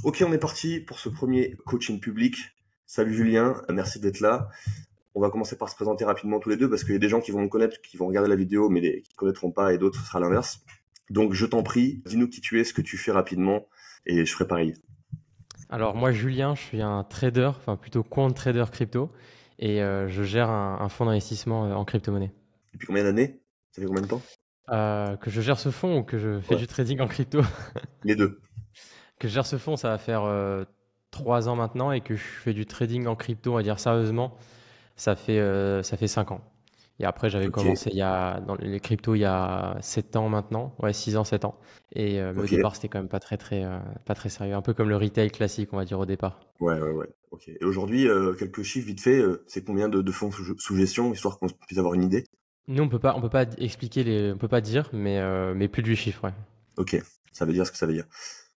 Ok, on est parti pour ce premier coaching public. Salut Julien, merci d'être là. On va commencer par se présenter rapidement tous les deux parce qu'il y a des gens qui vont me connaître, qui vont regarder la vidéo, mais qui ne connaîtront pas et d'autres, ce sera l'inverse. Donc je t'en prie, dis-nous qui tu es, ce que tu fais rapidement et je ferai pareil. Alors moi Julien, je suis un trader, enfin plutôt quant trader crypto et je gère un fonds d'investissement en crypto-monnaie. Depuis combien d'années? Ça fait combien de temps? Que je gère ce fonds ou que je fais Ouais, du trading en crypto? les deux. Que je gère ce fonds, ça va faire 3 ans maintenant et que je fais du trading en crypto, on va dire sérieusement, ça fait 5 ans. Et après j'avais Ok, commencé dans les cryptos il y a 7 ans maintenant, ouais 6 ans, 7 ans. Et mais au ok. départ c'était quand même pas très sérieux, un peu comme le retail classique on va dire au départ. Ouais. Ok. Et aujourd'hui, quelques chiffres vite fait, c'est combien de fonds sous gestion, histoire qu'on puisse avoir une idée? Nous, on peut pas expliquer on peut pas dire, mais plus de 8 chiffres, ouais. Ok, ça veut dire ce que ça veut dire.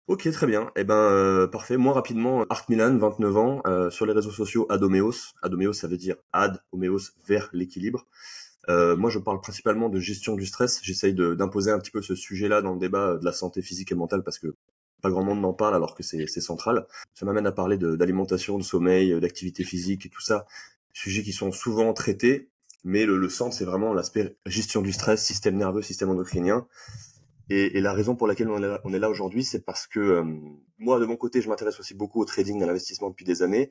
Ok, très bien. Eh ben, parfait. Moi, rapidement, Art Milan, 29 ans, sur les réseaux sociaux, Adomeos. Adomeos, ça veut dire ad, homéos, vers l'équilibre. Moi, je parle principalement de gestion du stress. J'essaye d'imposer un petit peu ce sujet-là dans le débat de la santé physique et mentale parce que pas grand monde n'en parle alors que c'est central. Ça m'amène à parler d'alimentation, de sommeil, d'activité physique et tout ça. Sujets qui sont souvent traités, mais le centre, c'est vraiment l'aspect gestion du stress, système nerveux, système endocrinien. Et la raison pour laquelle on est là aujourd'hui, c'est parce que moi, de mon côté, je m'intéresse aussi beaucoup au trading, à l'investissement depuis des années.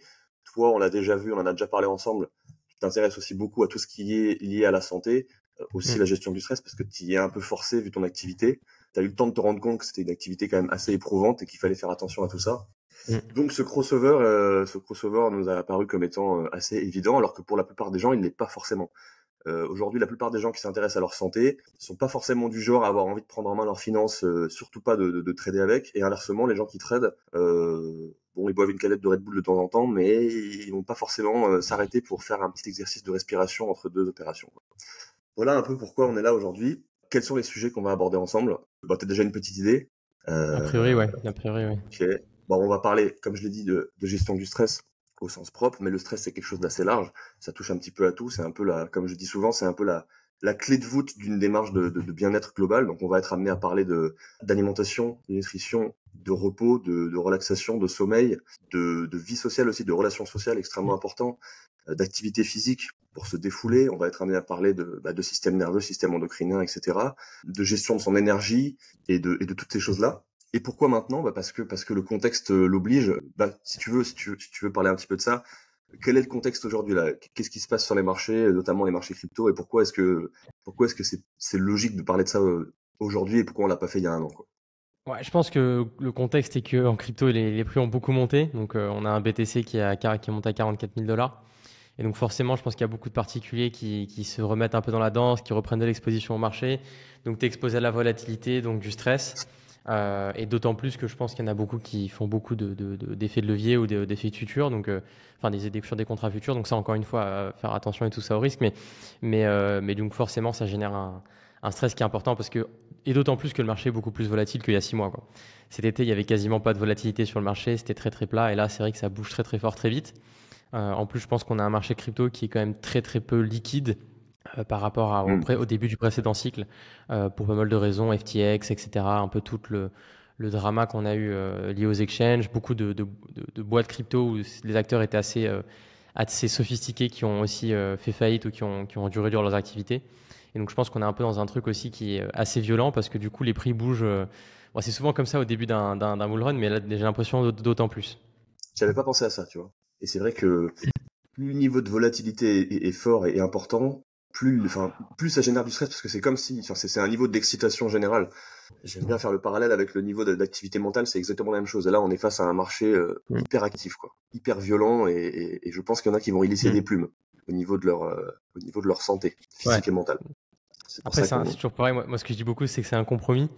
Toi, on l'a déjà vu, on en a déjà parlé ensemble. Tu t'intéresses aussi beaucoup à tout ce qui est lié à la santé, aussi Mm. la gestion du stress, parce que tu y es un peu forcé vu ton activité. Tu as eu le temps de te rendre compte que c'était une activité quand même assez éprouvante et qu'il fallait faire attention à tout ça. Mm. Donc ce crossover nous a apparu comme étant assez évident, alors que pour la plupart des gens, il n'est pas forcément. Aujourd'hui, la plupart des gens qui s'intéressent à leur santé sont pas forcément du genre à avoir envie de prendre en main leurs finances, surtout pas de trader avec. Et inversement, les gens qui tradent, bon, ils boivent une canette de Red Bull de temps en temps, mais ils vont pas forcément s'arrêter pour faire un petit exercice de respiration entre deux opérations, quoi. Voilà un peu pourquoi on est là aujourd'hui. Quels sont les sujets qu'on va aborder ensemble? Bah, t'as déjà une petite idée. A priori, Euh, ouais. A priori, ouais. Ok. Bon, on va parler, comme je l'ai dit, de gestion du stress au sens propre, mais le stress, c'est quelque chose d'assez large. Ça touche un petit peu à tout. C'est un peu comme je dis souvent, c'est un peu la clé de voûte d'une démarche de bien-être global. Donc, on va être amené à parler d'alimentation, de nutrition, de repos, de relaxation, de sommeil, de vie sociale aussi, de relations sociales extrêmement Mm. important, d'activité physique pour se défouler. On va être amené à parler de système nerveux, système endocrinien, etc., de gestion de son énergie et de toutes ces choses-là. Et pourquoi maintenant? Bah parce que le contexte l'oblige. Bah si tu veux parler un petit peu de ça, quel est le contexte aujourd'hui là? Qu'est-ce qui se passe sur les marchés, notamment les marchés crypto, et pourquoi est-ce que c'est logique de parler de ça aujourd'hui et pourquoi on l'a pas fait il y a un an, quoi? Ouais, je pense que le contexte est que en crypto, les prix ont beaucoup monté. Donc, on a un BTC qui monte à 44 000 dollars. Et donc, forcément, je pense qu'il y a beaucoup de particuliers qui se remettent un peu dans la danse, qui reprennent de l'exposition au marché. Donc, tu es exposé à la volatilité, donc du stress. Et d'autant plus que je pense qu'il y en a beaucoup qui font beaucoup d'effets de levier ou d'effets futurs, donc enfin sur des contrats futurs. Donc ça, encore une fois, faire attention et tout ça au risque. Mais donc forcément, ça génère un stress qui est important et d'autant plus que le marché est beaucoup plus volatile qu'il y a 6 mois, quoi. Cet été, il y avait quasiment pas de volatilité sur le marché, c'était très très plat. Et là, c'est vrai que ça bouge très très fort très vite. En plus, je pense qu'on a un marché crypto qui est quand même très très peu liquide par rapport Hmm. au début du précédent cycle, pour pas mal de raisons, FTX, etc. Un peu tout le drama qu'on a eu lié aux exchanges, beaucoup de boîtes crypto où les acteurs étaient assez sophistiqués qui ont aussi fait faillite ou qui ont dû réduire leurs activités. Et donc je pense qu'on est un peu dans un truc aussi qui est assez violent parce que du coup les prix bougent. Bon, c'est souvent comme ça au début d'un bull run, mais là j'ai l'impression d'autant plus. J'avais pas pensé à ça, tu vois. Et c'est vrai que plus le niveau de volatilité est fort et important, plus ça génère du stress parce que c'est comme si, enfin, c'est un niveau d'excitation générale. J'aime bien faire le parallèle avec le niveau d'activité mentale, c'est exactement la même chose. Et là, on est face à un marché Mm. hyper actif, quoi, hyper violent, et je pense qu'il y en a qui vont y lisser Mm. des plumes au niveau de leur santé Ouais. physique et mentale. C'est pour Après, ça c'est qu'on. toujours pareil. Moi, ce que je dis beaucoup, c'est que c'est un compromis.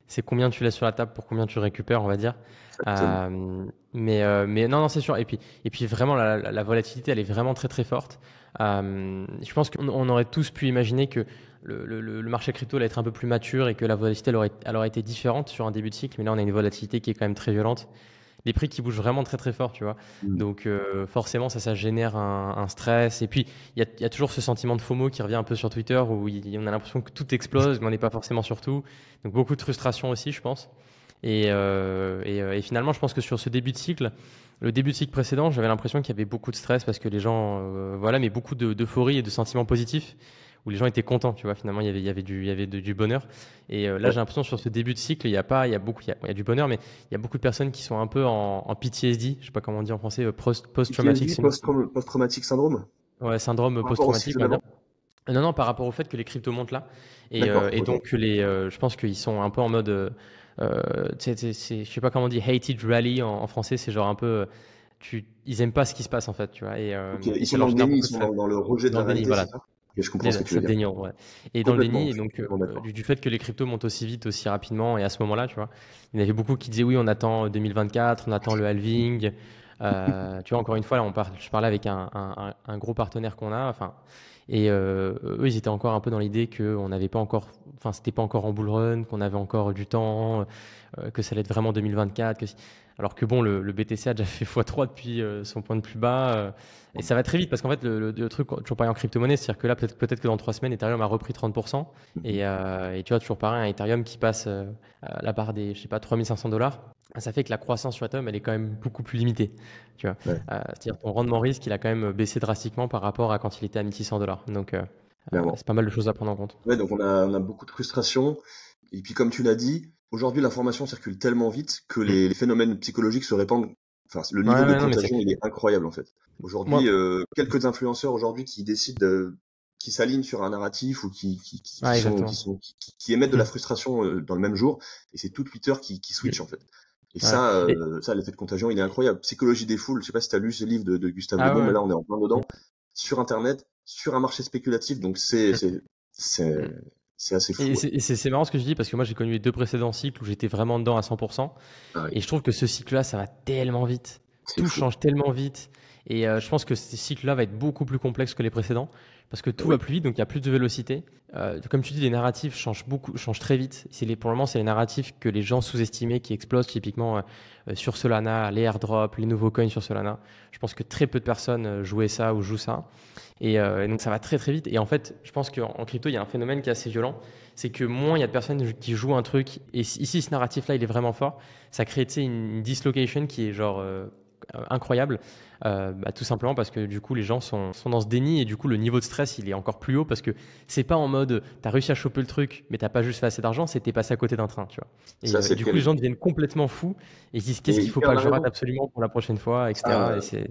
C'est combien tu laisses sur la table pour combien tu récupères, on va dire. Exactement. Mais non, non, c'est sûr. Et puis vraiment, la volatilité, elle est vraiment très, très forte. Je pense qu'on aurait tous pu imaginer que le marché crypto allait être un peu plus mature et que la volatilité, elle aurait été différente sur un début de cycle. Mais là, on a une volatilité qui est quand même très violente, les prix qui bougent vraiment très très fort, tu vois. Mm. Donc forcément, ça génère un stress. Et puis, il y a toujours ce sentiment de FOMO qui revient un peu sur Twitter où on a l'impression que tout explose, mais on n'est pas forcément sur tout. Donc beaucoup de frustration aussi, je pense. Et finalement, je pense que sur ce début de cycle, le début de cycle précédent, j'avais l'impression qu'il y avait beaucoup de stress parce que les gens, voilà, mais beaucoup d'euphorie et de sentiments positifs où les gens étaient contents, tu vois. Finalement, il y avait du bonheur. Et là, Ouais. j'ai l'impression sur ce début de cycle, il y a pas, il y a du bonheur, mais il y a beaucoup de personnes qui sont un peu en PTSD, je sais pas comment on dit en français, post-traumatic PTSD, syndrome. post-traumatique syndrome, Ouais, syndrome par rapport au post-traumatique, cycle on va dire. d'avant? Non, non, par rapport au fait que les cryptos montent là. D'accord, Et ok. donc, je pense qu'ils sont un peu en mode. Je sais pas comment on dit, hated rally en français. C'est genre un peu. Ils aiment pas ce qui se passe en fait, tu vois. Ok, Et ils ça sont dans leur le génère déni, ils beaucoup de sont stress. dans le rejet de Dans la le déni, réalité, c'est voilà. ça? Ok, je comprends ce que tu Ça veux te dire. déniant, ouais. Et dans le Complètement, déni, je et suis donc complètement d'accord. du fait que les cryptos montent aussi vite, aussi rapidement, et à ce moment-là, tu vois, il y en avait beaucoup qui disaient oui, on attend 2024, on attend le halving. Tu vois, encore une fois, là, je parlais avec un gros partenaire qu'on a, enfin, et eux, ils étaient encore un peu dans l'idée qu'on n'avait pas encore, enfin, c'était pas encore en bull run, qu'on avait encore du temps, que ça allait être vraiment 2024. Alors que bon, le BTC a déjà fait x3 depuis son point de plus bas. Et ça va très vite parce qu'en fait, le truc, toujours pareil en crypto-monnaie, c'est-à-dire que là, peut-être que dans 3 semaines, Ethereum a repris 30%. Mhm. Et tu vois, toujours pareil, un Ethereum qui passe à la barre des, je sais pas, 3500 $, ça fait que la croissance sur Ethereum, elle est quand même beaucoup plus limitée. Tu vois. Ouais, C'est-à-dire ton rendement risque, il a quand même baissé drastiquement par rapport à quand il était à 1600 $. Donc, clairement. c'est pas mal de choses à prendre en compte. Ouais, donc on a beaucoup de frustration. Et puis comme tu l'as dit, aujourd'hui l'information circule tellement vite que Mm. les phénomènes psychologiques se répandent. Enfin, le Ouais, niveau de ouais, non, mais c'est. contagion, il est incroyable en fait. Aujourd'hui, Moi, quelques influenceurs aujourd'hui qui décident qui s'alignent sur un narratif ou ouais, exactement. qui émettent de la Mm. frustration dans le même jour, et c'est tout Twitter qui switch en fait. Et Ouais. Et- ça, l'effet de contagion, il est incroyable. Psychologie des foules, je sais pas si tu as lu ce livre de Gustave Le Ah Bon, mais ouais. là on est en plein dedans, sur Internet, sur un marché spéculatif, donc c'est Mm. c'est assez Et fou. Ouais. c'est marrant ce que je dis parce que moi j'ai connu les deux précédents cycles où j'étais vraiment dedans à 100%. Pareil. Et je trouve que ce cycle-là, ça va tellement vite. C'est Tout fou. change tellement vite. Et je pense que ce cycle-là va être beaucoup plus complexe que les précédents parce que Ah tout va oui. plus vite, donc il y a plus de vélocité. Comme tu dis, les narratifs changent très vite. Pour le moment, c'est les narratifs que les gens sous-estimaient qui explosent typiquement sur Solana, les airdrops, les nouveaux coins sur Solana. Je pense que très peu de personnes jouaient ça ou jouent ça. Et donc ça va très très vite. Et en fait, je pense qu'en crypto, il y a un phénomène qui est assez violent. C'est que moins il y a de personnes qui jouent un truc, et ici ce narratif-là, il est vraiment fort, ça crée tu sais, une dislocation qui est genre incroyable. Tout simplement parce que du coup, les gens sont dans ce déni et du coup, le niveau de stress, il est encore plus haut parce que c'est pas en mode t'as réussi à choper le truc, mais t'as pas juste fait assez d'argent, c'est t'es passé à côté d'un train, tu vois. Ça, Et c'est du coup, les terrible. gens deviennent complètement fous et ils disent Et qu'est-ce qu'il il faut perd pas que la je rate raison. absolument pour la prochaine fois, Ça, etc. Et c'est.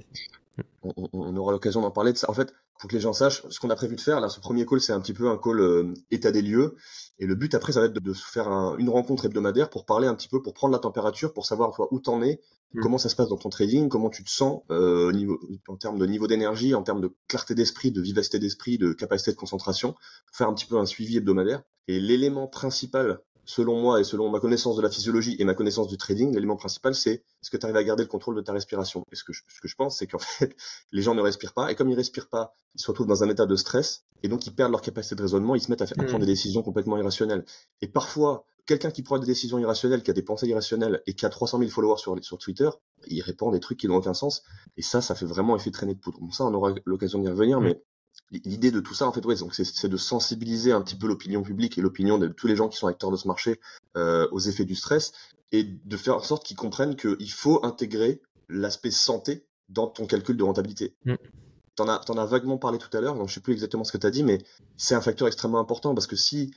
on aura l'occasion d'en parler de ça. En fait, pour que les gens sachent, ce qu'on a prévu de faire, là, ce premier call, c'est un petit peu un call état des lieux. Et le but après, ça va être de se faire une rencontre hebdomadaire pour parler un petit peu, pour prendre la température, pour savoir toi où t'en es, Mm. comment ça se passe dans ton trading, comment tu te sens en termes de niveau d'énergie, en termes de clarté d'esprit, de vivacité d'esprit, de capacité de concentration, faire un petit peu un suivi hebdomadaire. Et l'élément principal, selon moi et selon ma connaissance de la physiologie et ma connaissance du trading, l'élément principal, c'est est-ce que tu arrives à garder le contrôle de ta respiration. Et ce que je pense, c'est qu'en fait, les gens ne respirent pas, et comme ils respirent pas, ils se retrouvent dans un état de stress, et donc ils perdent leur capacité de raisonnement, ils se mettent à prendre des Mm. décisions complètement irrationnelles. Et parfois, quelqu'un qui prend des décisions irrationnelles, qui a des pensées irrationnelles, et qui a 300 000 followers sur Twitter, il répand des trucs qui n'ont aucun sens, et ça fait vraiment effet traînée de poudre. Bon, ça, on aura l'occasion d'y revenir, Mm. mais l'idée de tout ça, en fait, ouais, donc c'est de sensibiliser un petit peu l'opinion publique et l'opinion de tous les gens qui sont acteurs de ce marché aux effets du stress, et de faire en sorte qu'ils comprennent qu'il faut intégrer l'aspect santé dans ton calcul de rentabilité. Mm. T'en as vaguement parlé tout à l'heure, donc je sais plus exactement ce que tu as dit, mais c'est un facteur extrêmement important parce que si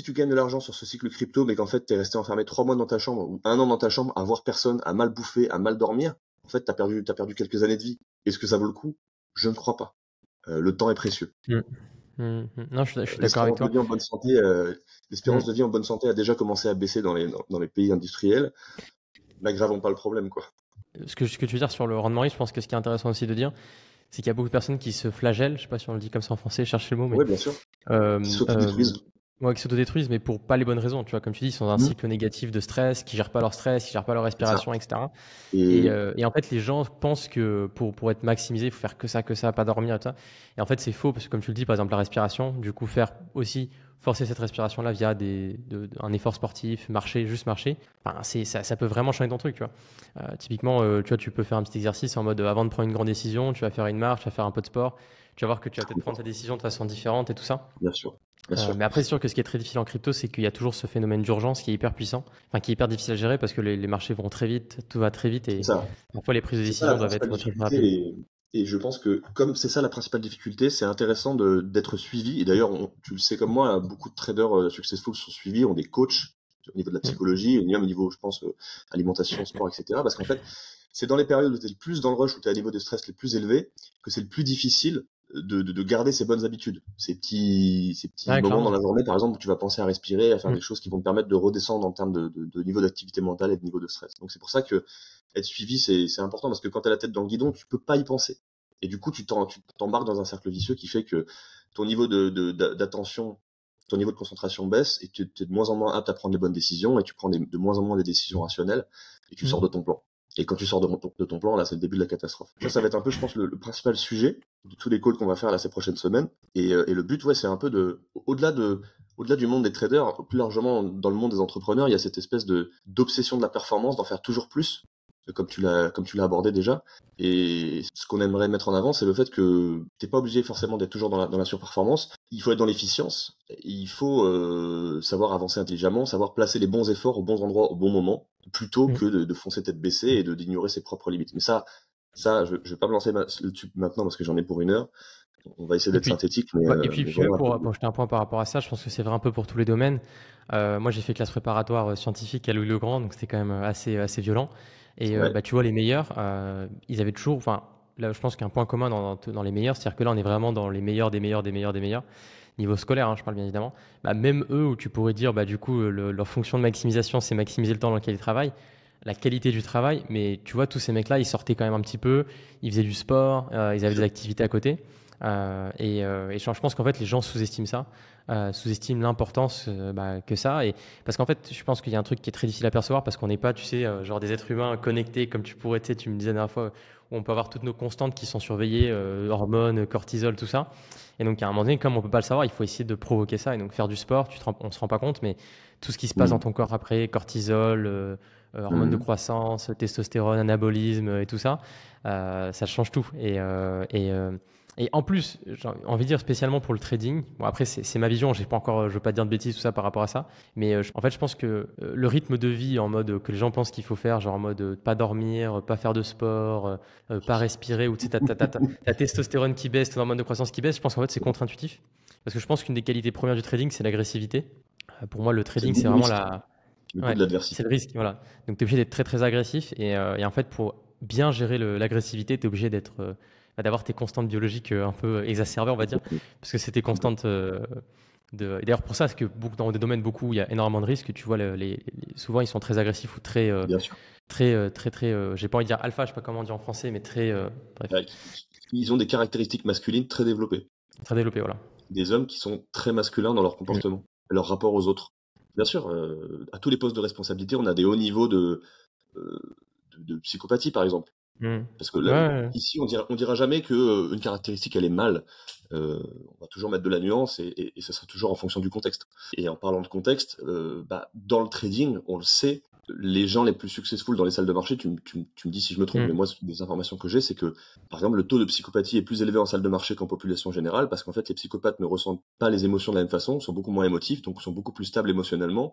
tu gagnes de l'argent sur ce cycle crypto, mais qu'en fait tu es resté enfermé 3 mois dans ta chambre ou 1 an dans ta chambre à voir personne, à mal bouffer, à mal dormir, en fait t'as perdu quelques années de vie. Est-ce que ça vaut le coup? Je ne crois pas. Le temps est précieux. Mm. Mm. Non, je suis d'accord avec L'espérance de toi. vie en bonne santé, l'espérance de Mm. vie en bonne santé a déjà commencé à baisser dans les pays industriels. N'aggravons pas le problème, quoi. Ce que tu veux dire sur le rendement riche, je pense que ce qui est intéressant aussi de dire, c'est qu'il y a beaucoup de personnes qui se flagellent, je sais pas si on le dit comme ça en français, cherchez le mot, mais Oui, bien sûr. Qui euh, euh, s'autodétruisent. ouais, qui s'autodétruisent, mais pour pas les bonnes raisons. Tu vois, comme tu dis, ils sont dans un Mmh. cycle négatif de stress, qui gèrent pas leur stress, qui gèrent pas leur C'est ça. respiration, etc. Et, Et euh, et en fait, les gens pensent que pour être maximisé, il faut faire que ça, pas dormir et tout ça. Et en fait, c'est faux parce que comme tu le dis, par exemple, la respiration, du coup, faire aussi forcer cette respiration-là via un effort sportif, juste marcher, enfin, ça peut vraiment changer ton truc, tu vois. Typiquement, tu vois, tu peux faire un petit exercice en mode avant de prendre une grande décision, tu vas faire une marche, tu vas faire un peu de sport, tu vas voir que tu vas peut-être prendre ta décision de façon différente et tout ça. bien sûr. bien sûr. Mais après, c'est sûr que ce qui est très difficile en crypto, c'est qu'il y a toujours ce phénomène d'urgence qui est hyper puissant, enfin qui est hyper difficile à gérer parce que les marchés vont très vite, tout va très vite C'est et ça. parfois les prises de C'est ça la décision doivent principale être très très difficulté rapides. et je pense que comme c'est ça la principale difficulté, c'est intéressant d'être suivi. Et d'ailleurs, tu le sais comme moi, beaucoup de traders successful sont suivis, ont des coachs au niveau de la Mm. psychologie, et même au niveau, je pense, alimentation, sport, etc. Parce qu'en fait, c'est dans les périodes où tu es le plus dans le rush, où tu as un niveau de stress les plus élevés, que c'est le plus difficile de garder ces bonnes habitudes. Ces petits Ouais, moments dans clairement. la journée, par exemple, où tu vas penser à respirer, à faire Mm. des choses qui vont te permettre de redescendre en termes de niveau d'activité mentale et de niveau de stress. Donc c'est pour ça que être suivi, c'est important parce que quand tu as la tête dans le guidon, tu peux pas y penser. Et du coup, tu t'embarques dans un cercle vicieux qui fait que ton niveau d'attention, ton niveau de concentration baisse et tu es de moins en moins apte à prendre les bonnes décisions et tu prends de moins en moins des décisions rationnelles et tu sors Mm. de ton plan. Et quand tu sors de ton plan, là, c'est le début de la catastrophe. Ça va être un peu, je pense, le principal sujet de tous les calls qu'on va faire là ces prochaines semaines. Et le but, ouais, c'est un peu au-delà du monde des traders, plus largement dans le monde des entrepreneurs, il y a cette espèce d'obsession de la performance, d'en faire toujours plus, comme tu l'as abordé déjà. Et ce qu'on aimerait mettre en avant, c'est le fait que t'es pas obligé forcément d'être toujours dans la surperformance. Il faut être dans l'efficience. Il faut savoir avancer intelligemment, savoir placer les bons efforts aux bons endroits au bon moment, plutôt Mm. que de foncer tête baissée et d'ignorer ses propres limites. Mais je vais pas me lancer là-dessus maintenant parce que j'en ai pour 1 heure. On va essayer Et d'être puis, synthétique, mais, ouais, euh, mais puis même voilà un peu. pour jeter un point par rapport à ça, je pense que c'est vrai un peu pour tous les domaines. Moi, j'ai fait classe préparatoire scientifique à Louis-le-Grand, donc c'était quand même assez violent. Et Ouais, bah, tu vois, les meilleurs, ils avaient toujours, enfin, là, je pense qu'un point commun dans les meilleurs, c'est-à-dire que là, on est vraiment dans les meilleurs des meilleurs des meilleurs des meilleurs, niveau scolaire, hein, je parle bien évidemment. Bah, même eux, où tu pourrais dire, bah, du coup, leur fonction de maximisation, c'est maximiser le temps dans lequel ils travaillent, la qualité du travail, mais tu vois, tous ces mecs-là, ils sortaient quand même un petit peu, ils faisaient du sport, ils bien avaient des sûr. activités à côté. Et je pense qu'en fait, les gens sous-estiment ça, sous-estiment l'importance bah, que ça. Et parce qu'en fait, je pense qu'il y a un truc qui est très difficile à percevoir parce qu'on n'est pas, tu sais, genre des êtres humains connectés comme tu pourrais, tu sais, tu me disais la dernière fois, où on peut avoir toutes nos constantes qui sont surveillées, hormones, cortisol, tout ça. Et donc, à un moment donné, comme on peut pas le savoir, il faut essayer de provoquer ça. Et donc, faire du sport, on se rend pas compte, mais tout ce qui se passe dans Mhm. ton corps après, cortisol, hormones de Mhm. croissance, testostérone, anabolisme et tout ça, ça change tout. Et en plus, j'ai envie de dire spécialement pour le trading, bon après c'est ma vision, j'ai pas encore, je veux pas dire de bêtises tout ça par rapport à ça, mais en fait je pense que le rythme de vie en mode que les gens pensent qu'il faut faire, genre en mode pas dormir, pas faire de sport, pas respirer, ou tu sais ta testostérone qui baisse, ton hormone de croissance qui baisse, je pense qu'en fait c'est contre-intuitif, parce que je pense qu'une des qualités premières du trading c'est l'agressivité. Pour moi le C'est le trading goût c'est du vraiment risque, la, le goût ouais, de c'est l'adversité. le risque, voilà. Donc tu es obligé d'être très très agressif et en fait pour bien gérer l'agressivité, tu es obligé d'avoir tes constantes biologiques un peu exacerbées, on va dire, Complètement. parce que c'est tes Complètement. constantes et d'ailleurs pour ça, c'est que dans des domaines beaucoup où il y a énormément de risques, tu vois souvent ils sont très agressifs ou Bien sûr. très j'ai pas envie de dire alpha, je sais pas comment dire en français, mais bref, Ouais, ils ont des caractéristiques masculines très développées. très développés, voilà. Des hommes qui sont très masculins dans leur Mm. comportement, leur rapport aux autres. Bien sûr, à tous les postes de responsabilité, on a des hauts niveaux euh, de psychopathie, par exemple. Mm. Parce que Ouais, là, ouais, ouais. ici, on dira jamais que une caractéristique, elle est mal. On va toujours mettre de la nuance et ça sera toujours en fonction du contexte. Et en parlant de contexte, dans le trading, on le sait, les gens les plus successful dans les salles de marché, tu me dis si je me trompe, mais Mm. moi, des informations que j'ai, c'est que, par exemple, le taux de psychopathie est plus élevé en salle de marché qu'en population générale, parce qu'en fait, les psychopathes ne ressentent pas les émotions de la même façon, sont beaucoup moins émotifs, donc sont beaucoup plus stables émotionnellement,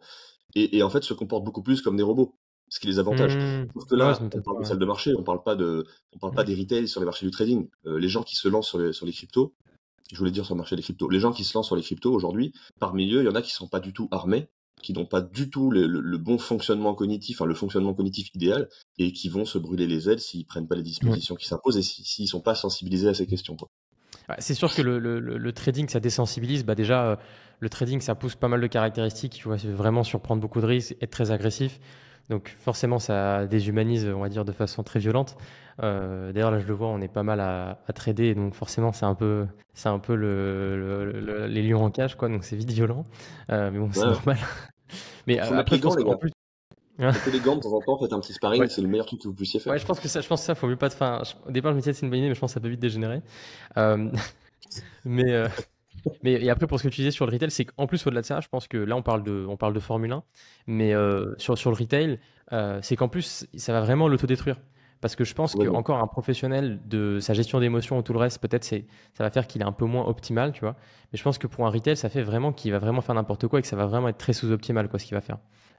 et en fait se comportent beaucoup plus comme des robots, ce qui les avantage. Mm. Sauf que Ouais, ça là, on m'étonne parle pas, de ouais. salle de marché, on parle pas Mm. des retails sur les marchés du trading. Les gens qui se lancent sur les cryptos, je voulais dire sur le marché des cryptos, les gens qui se lancent sur les cryptos aujourd'hui, parmi eux, il y en a qui sont pas du tout armés, qui n'ont pas du tout le bon fonctionnement cognitif, enfin le fonctionnement cognitif idéal, et qui vont se brûler les ailes s'ils prennent pas les Ouais. dispositions qui s'imposent et s'ils sont pas sensibilisés à ces questions, quoi. Ouais, c'est sûr que le trading, ça désensibilise. Bah déjà, le trading, ça pousse pas mal de caractéristiques. Tu vois, c'est vraiment surprendre beaucoup de risques, être très agressif. Donc forcément, ça déshumanise, on va dire, de façon très violente. D'ailleurs, là, je le vois, on est pas mal à trader. Donc forcément, c'est un peu les lions en cage, quoi. Donc c'est vite violent. Mais bon, c'est Ouais, normal. Mais faut mettre après, les je gants, pense les qu'en gars. plus... Mettez les gants de temps en temps, faites un petit sparring, Ouais, c'est le meilleur truc que vous puissiez faire. ouais, je pense que ça, faut mieux pas. Enfin, au départ, je me disais c'est une bonne idée, mais je pense que ça peut vite dégénérer. Euh, mais, et après, pour ce que tu disais sur le retail, c'est qu'en plus, au-delà de ça, je pense que là, on parle de Formule 1, mais sur le retail, c'est qu'en plus, ça va vraiment l'autodétruire. Parce que je pense Complètement. qu'encore un professionnel de sa gestion d'émotions ou tout le reste, peut-être ça va faire qu'il est un peu moins optimal, tu vois. Mais je pense que pour un retail, ça fait vraiment qu'il va vraiment faire n'importe quoi et que ça va vraiment être très sous-optimal, quoi, ce qu'il va faire.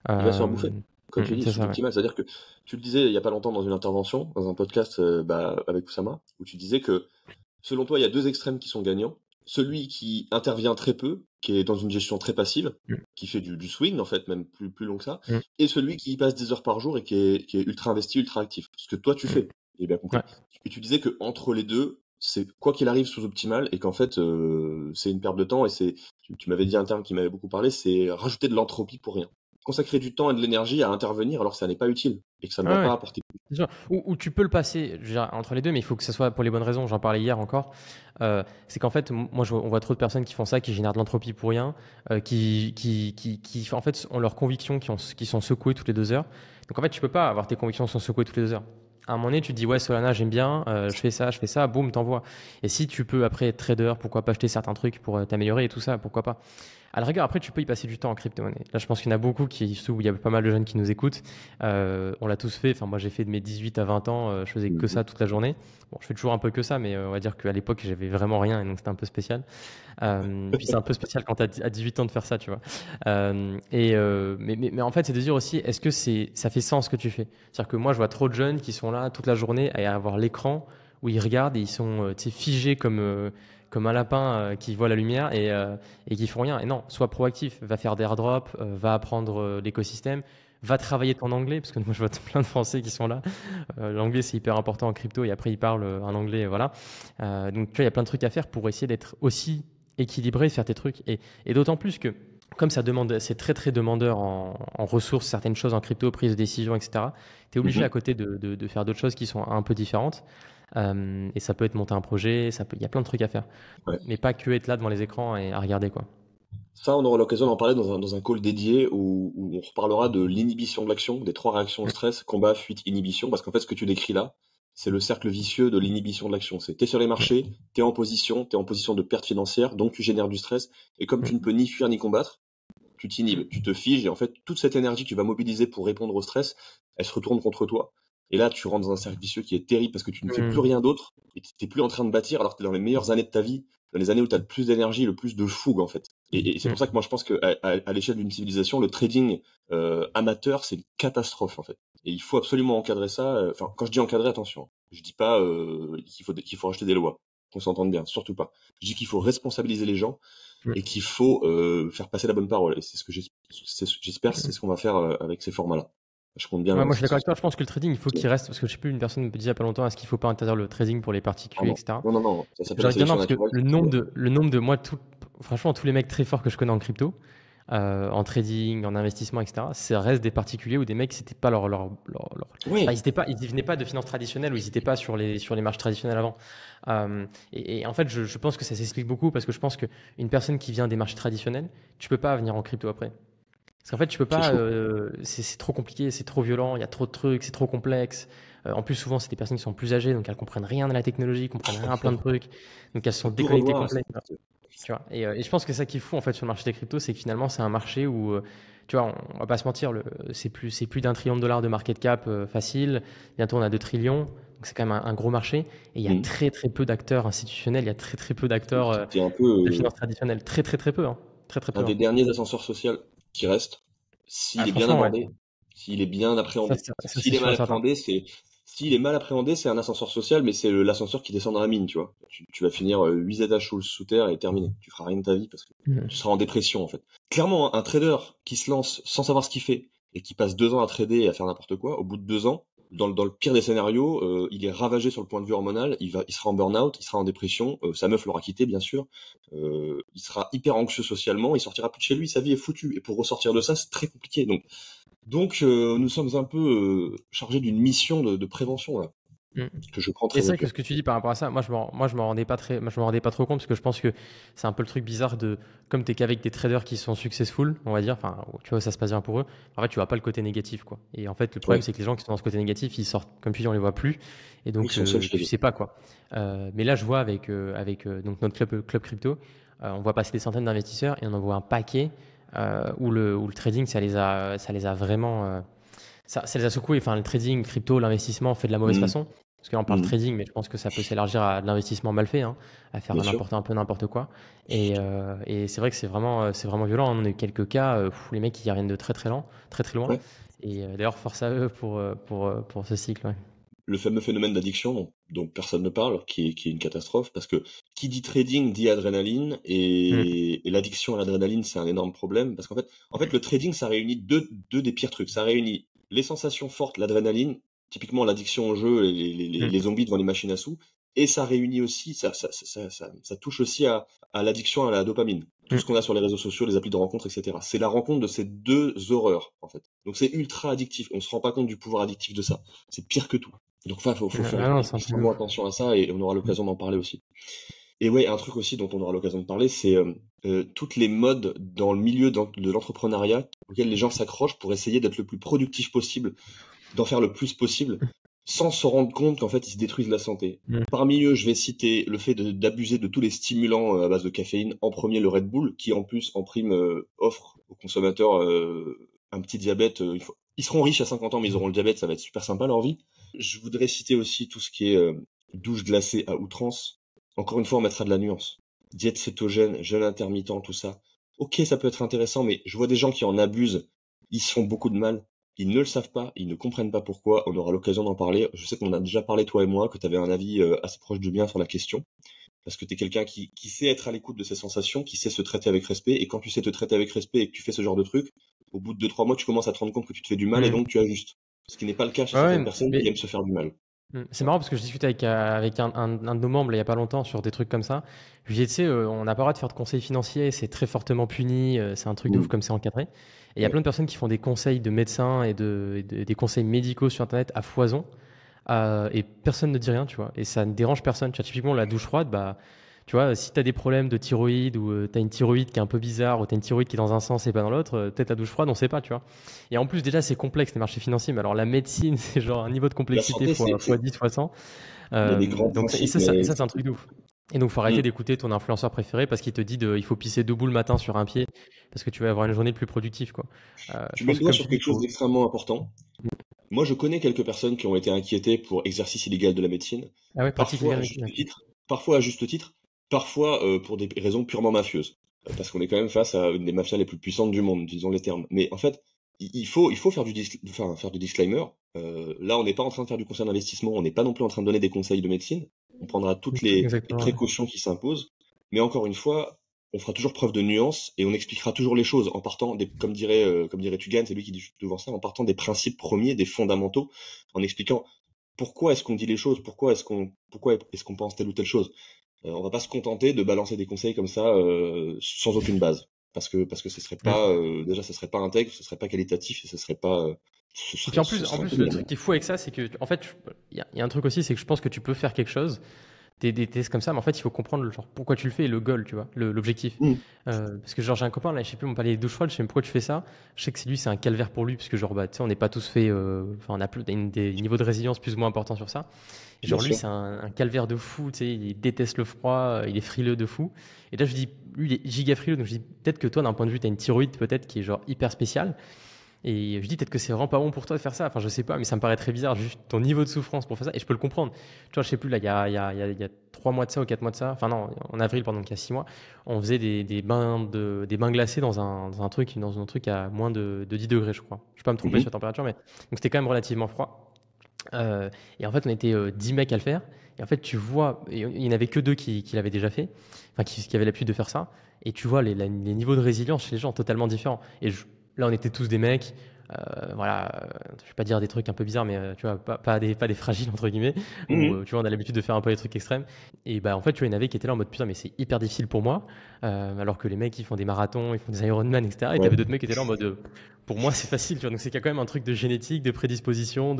Il va se faire bouffer. Euh, Comme tu dis, c'est ça, ouais. sous-optimal. C'est-à-dire que tu le disais il y a pas longtemps dans une intervention, dans un podcast avec Oussama, où tu disais que selon toi, il y a deux extrêmes qui sont gagnants. Celui qui intervient très peu, qui est dans une gestion très passive, Mm, qui fait du swing, en fait, même plus long que ça, mm, et celui qui y passe des heures par jour et qui est ultra investi, ultra actif. Ce que toi, tu mm. fais, j'ai bien compris. Ouais. Et tu disais que entre les deux, c'est quoi qu'il arrive sous-optimal et qu'en fait, c'est une perte de temps et tu m'avais dit un terme qui m'avait beaucoup parlé, c'est rajouter de l'entropie pour rien. Consacrer du temps et de l'énergie à intervenir alors que ça n'est pas utile et que ça ne Ouais, va ouais. pas apporter. C'est sûr. Ou tu peux le passer, je veux dire, entre les deux, mais il faut que ce soit pour les bonnes raisons. J'en parlais hier encore. C'est qu'en fait, moi, on voit trop de personnes qui font ça, qui génèrent de l'entropie pour rien, qui, en fait, ont leurs convictions qui sont secouées toutes les 2 heures. Donc, en fait, tu peux pas avoir tes convictions sont secouées toutes les 2 heures. À un moment donné, tu te dis, ouais, Solana, j'aime bien, je fais ça, boum, t'envoies. Et si tu peux, après, être trader, pourquoi pas acheter certains trucs pour t'améliorer et tout ça, pourquoi pas. À la rigueur, après, tu peux y passer du temps en crypto-monnaie. Là, je pense qu'il y en a beaucoup il y a pas mal de jeunes qui nous écoutent. On l'a tous fait. Enfin, moi, j'ai fait de mes 18 à 20 ans, je faisais que Mhm. ça toute la journée. Bon, je fais toujours un peu que ça, mais on va dire qu'à l'époque, j'avais vraiment rien et donc c'était un peu spécial. Puis c'est un peu spécial quand tu as à 18 ans de faire ça, tu vois. Mais en fait, c'est de dire aussi, est-ce que ça fait sens ce que tu fais? C'est-à-dire que moi, je vois trop de jeunes qui sont là toute la journée à avoir l'écran où ils regardent et ils sont tu sais, figés comme un lapin qui voit la lumière et qui font rien. Et non, sois proactif, va faire des airdrops, va apprendre l'écosystème, va travailler ton anglais, parce que moi je vois plein de Français qui sont là. L'anglais c'est hyper important en crypto et après ils parlent un anglais, voilà. Donc tu vois, il y a plein de trucs à faire pour essayer d'être aussi équilibré, de faire tes trucs. Et d'autant plus que comme ça demande, c'est très très demandeur en ressources, certaines choses en crypto, prise de décision, etc. Tu es obligé à Mhm. côté de faire d'autres choses qui sont un peu différentes. Et ça peut être monter un projet, il y a plein de trucs à faire. Ouais. Mais pas que être là devant les écrans et à regarder quoi. Ça, on aura l'occasion d'en parler dans un call dédié où on reparlera de l'inhibition de l'action, des trois réactions au Mm, stress, combat, fuite, inhibition, parce qu'en fait, ce que tu décris là, c'est le cercle vicieux de l'inhibition de l'action. C'est t'es sur les mm, marchés, t'es en position de perte financière, donc tu génères du stress, et comme tu ne mm, peux ni fuir ni combattre, tu t'inhibes, tu te figes, et en fait, toute cette énergie que tu vas mobiliser pour répondre au stress, elle se retourne contre toi. Et là, tu rentres dans un cercle vicieux qui est terrible parce que tu ne fais plus mm, rien d'autre, et t'es plus en train de bâtir alors que t'es dans les meilleures années de ta vie, dans les années où tu as le plus d'énergie, le plus de fougue, en fait. Et c'est pour mm. ça que moi, je pense que à l'échelle d'une civilisation, le trading amateur, c'est une catastrophe, en fait. Et il faut absolument encadrer ça. Enfin, quand je dis encadrer, attention, je dis pas qu'il faut acheter des lois, qu'on s'entende bien, surtout pas. Je dis qu'il faut responsabiliser les gens et qu'il faut faire passer la bonne parole. Et c'est ce que j'espère, c'est ce qu'on va faire avec ces formats-là. Je compte bien Ouais, moi je suis d'accord sur avec toi, je pense que le trading il faut qu'il reste, parce que je sais plus, une personne me disait il y a pas longtemps, est-ce qu'il faut pas interdire le trading pour les Ah particuliers, non. etc. Non, non, non, ça s'appelle J'ai la envie de dire non, sélection parce que naturelle. le nombre de moi, franchement, tous les mecs très forts que je connais en crypto, en trading, en investissement, etc., ça reste des particuliers ou des mecs, c'était pas enfin, Oui, ils venaient pas de finances traditionnelles ou ils étaient pas sur les marches traditionnelles avant. Et en fait, je pense que ça s'explique beaucoup parce que je pense qu'une personne qui vient des marchés traditionnels, tu peux pas venir en crypto après. Parce qu'en fait, tu peux c'est pas, chaud. c'est trop compliqué, c'est trop violent, il y a trop de trucs, c'est trop complexe. En plus, souvent, c'est des personnes qui sont plus âgées, donc elles comprennent rien de la technologie, comprennent rien à plein de trucs, donc elles se sont Faut tout déconnectées revoir. complètement. Tu vois. Et je pense que ça qui est fou en fait sur le marché des cryptos, c'est que finalement, c'est un marché où, tu vois, on va pas se mentir, c'est plus d'1 trillion de dollars de market cap facile. Bientôt, on a 2 trillions, donc c'est quand même un gros marché. Et il y a Mhm. très très peu d'acteurs institutionnels, il y a très très peu d'acteurs T'es un peu de finances traditionnelles, très très très peu, hein. Très très un peu, hein. des derniers ascenseurs sociaux qui reste, Ah, s'il est bien franchement, ouais. abordé, s'il est bien Ça, appréhendé. c'est Parce que ça, c'est sûr et certain. s'il est mal appréhendé, c'est un ascenseur social, mais c'est l'ascenseur qui descend dans la mine, tu vois. Tu vas finir 8 étages sous terre et terminé. Tu feras rien de ta vie parce que Mhm. tu seras en dépression, en fait. Clairement, un trader qui se lance sans savoir ce qu'il fait et qui passe 2 ans à trader et à faire n'importe quoi, au bout de 2 ans, dans le pire des scénarios, il est ravagé sur le point de vue hormonal, il sera en burn-out, il sera en dépression, sa meuf l'aura quitté, bien sûr, il sera hyper anxieux socialement, il sortira plus de chez lui, sa vie est foutue. Et pour ressortir de ça, c'est très compliqué. Donc, nous sommes un peu chargés d'une mission de prévention là, Mhm. que je prends Et très c'est au vrai que cœur. ce que tu dis par rapport à ça, moi, je m'en rendais pas trop compte parce que je pense que c'est un peu le truc bizarre de, comme t'es qu'avec des traders qui sont successful, on va dire, enfin, tu vois, ça se passe bien pour eux. En fait, tu vois pas le côté négatif, quoi. Et en fait, le problème, Ouais, c'est que les gens qui sont dans ce côté négatif, ils sortent, comme tu dis, on les voit plus. Et oui, ils donc, sont seuls chez tu eux. sais pas, quoi. Mais là, je vois avec donc notre club crypto, on voit passer des centaines d'investisseurs et on en voit un paquet où le trading, ça les a vraiment, ça les a secoués. Enfin, le trading, crypto, l'investissement fait de la mauvaise Mm, façon. Parce que là, on parle mm, trading, mais je pense que ça peut s'élargir à de l'investissement mal fait, hein, à faire bien sûr. un peu n'importe quoi. Et c'est vrai que c'est vraiment violent, hein. On a eu quelques cas, les mecs, ils reviennent de très très lent, très très loin. Ouais. Et d'ailleurs, force à eux pour ce cycle. Ouais. Le fameux phénomène d'addiction dont personne ne parle, qui est une catastrophe, parce que qui dit trading dit adrénaline, Mm. et l'addiction à l'adrénaline, c'est un énorme problème, parce qu'en fait, le trading, ça réunit deux des pires trucs. Ça réunit les sensations fortes, l'adrénaline, typiquement l'addiction au jeu, et Mm. les zombies devant les machines à sous, et ça réunit aussi, ça touche aussi à l'addiction à la dopamine. Tout Mm. ce qu'on a sur les réseaux sociaux, les applis de rencontre, etc. C'est la rencontre de ces deux horreurs, en fait. Donc c'est ultra addictif. On se rend pas compte du pouvoir addictif de ça. C'est pire que tout. Donc, enfin, faut faire Ah non, c'est un truc de extrêmement ouf. attention à ça, et on aura l'occasion d'en parler aussi. Et ouais, un truc aussi dont on aura l'occasion de parler, c'est toutes les modes dans le milieu de l'entrepreneuriat auxquels les gens s'accrochent pour essayer d'être le plus productif possible, d'en faire le plus possible, sans se rendre compte qu'en fait, ils se détruisent la santé. Mm. Parmi eux, je vais citer le fait d'abuser de tous les stimulants à base de caféine. En premier, le Red Bull, qui en plus, en prime, offre aux consommateurs un petit diabète. Ils seront riches à 50 ans, mais ils auront le diabète, ça va être super sympa leur vie. Je voudrais citer aussi tout ce qui est douche glacée à outrance. Encore une fois, on mettra de la nuance. Diète cétogène, jeûne intermittent, tout ça. Ok, ça peut être intéressant, mais je vois des gens qui en abusent. Ils se font beaucoup de mal. Ils ne le savent pas, ils ne comprennent pas pourquoi. On aura l'occasion d'en parler. Je sais qu'on a déjà parlé, toi et moi, que tu avais un avis assez proche du mien sur la question. Parce que tu es quelqu'un qui sait être à l'écoute de ses sensations, qui sait se traiter avec respect. Et quand tu sais te traiter avec respect et que tu fais ce genre de truc, au bout de 2-3 mois, tu commences à te rendre compte que tu te fais du mal, et Mm. donc tu ajustes. Ce qui n'est pas le cas chez Ouais, certaines ouais, personnes qui mais aiment se faire du mal. C'est marrant parce que je discutais avec un de nos membres là, il y a pas longtemps sur des trucs comme ça. Je lui disais, tu sais, on n'a pas le droit de faire de conseils financiers, c'est très fortement puni, c'est un truc de ouf Mm. comme c'est encadré. Et il y a Ouais. plein de personnes qui font des conseils de médecins des conseils médicaux sur Internet à foison, et personne ne dit rien, tu vois. Et ça ne dérange personne. Tu vois, typiquement, la douche froide, bah, tu vois, si tu as des problèmes de thyroïde ou tu as une thyroïde qui est un peu bizarre ou tu as une thyroïde qui est dans un sens et pas dans l'autre, peut-être la douche froide, on sait pas, tu vois. Et en plus, déjà, c'est complexe les marchés financiers. Mais alors, la médecine, c'est genre un niveau de La complexité santé, fois 10, fois 100. il y a des grands Donc, principes, et mais ça c'est un truc de ouf. Et donc, faut arrêter Mm. d'écouter ton influenceur préféré parce qu'il te dit il faut pisser debout le matin sur un pied parce que tu vas avoir une journée plus productive, quoi. Je Tu mets pense le que, doigt comme tu sur dis, quelque il chose faut. d'extrêmement important. Moi, je connais quelques personnes qui ont été inquiétées pour exercice illégal de la médecine, Ah ouais, pratique parfois légale à médecine, juste ok. titre, parfois à juste titre, parfois pour des raisons purement mafieuses. Parce qu'on est quand même face à une des mafias les plus puissantes du monde, disons les termes. Mais en fait, il faut faire faire du disclaimer. Là, on n'est pas en train de faire du conseil d'investissement, on n'est pas non plus en train de donner des conseils de médecine. On prendra toutes les Exactement, ouais. précautions qui s'imposent. Mais encore une fois, on fera toujours preuve de nuance, et on expliquera toujours les choses en partant comme dirait Tugan, c'est lui qui dit devant ça, en partant des principes premiers, des fondamentaux, en expliquant pourquoi est-ce qu'on dit les choses, pourquoi est-ce qu'on pense telle ou telle chose. On va pas se contenter de balancer des conseils comme ça sans aucune base, parce que ce serait pas Mm. déjà, ce serait pas intègre, ce serait pas qualitatif, et Et puis ce en serait un peu plus, de le la truc merde. qui est fou avec ça, c'est que, en fait, il y a un truc aussi, c'est que je pense que tu peux faire quelque chose, des tests comme ça, mais en fait, il faut comprendre genre, pourquoi tu le fais et le goal, tu vois, l'objectif. Mm. Parce que genre, j'ai un copain, là, je sais plus, on parlait des douches froides, je sais même pourquoi tu fais ça. Je sais que c'est lui, c'est un calvaire pour lui, parce que genre, bah, tu sais, on n'est pas tous fait, enfin, on a plus, des niveaux de résilience plus ou moins importants sur ça. Et Bien genre, lui, sûr. c'est un calvaire de fou, tu sais, il déteste le froid, il est frileux de fou. Et là, je dis, lui, il est giga frileux, donc je dis, peut-être que toi, d'un point de vue, tu as une thyroïde, peut-être, qui est genre hyper spéciale. Et je dis peut-être que c'est vraiment pas bon pour toi de faire ça. Enfin, je sais pas, mais ça me paraît très bizarre, juste ton niveau de souffrance pour faire ça. Et je peux le comprendre. Tu vois, je sais plus, là, il y a 3 mois de ça ou 4 mois de ça. Enfin, non, en avril, pardon, donc il y a 6 mois. On faisait des bains glacés dans un truc à moins de 10 degrés, je crois. Je peux pas me tromper sur Mhm. la température, mais. Donc c'était quand même relativement froid. Et en fait, on était 10 mecs à le faire. Et en fait, tu vois, il n'y en avait que deux qui l'avaient déjà fait, enfin, qui avaient l'habitude de faire ça. Et tu vois les niveaux de résilience chez les gens totalement différents. Là, on était tous des mecs, voilà, je vais pas dire des trucs un peu bizarres, mais tu vois, pas des fragiles, entre guillemets, où Mhm. tu vois, on a l'habitude de faire un peu des trucs extrêmes. Et bah, en fait, tu vois, il y en avait qui étaient là en mode putain, mais c'est hyper difficile pour moi. Alors que les mecs, ils font des marathons, ils font des Ironman, etc. Et Ouais. t'avais d'autres mecs qui étaient là en mode pour moi, c'est facile, tu vois. Donc, c'est qu'il y a quand même un truc de génétique, de prédisposition,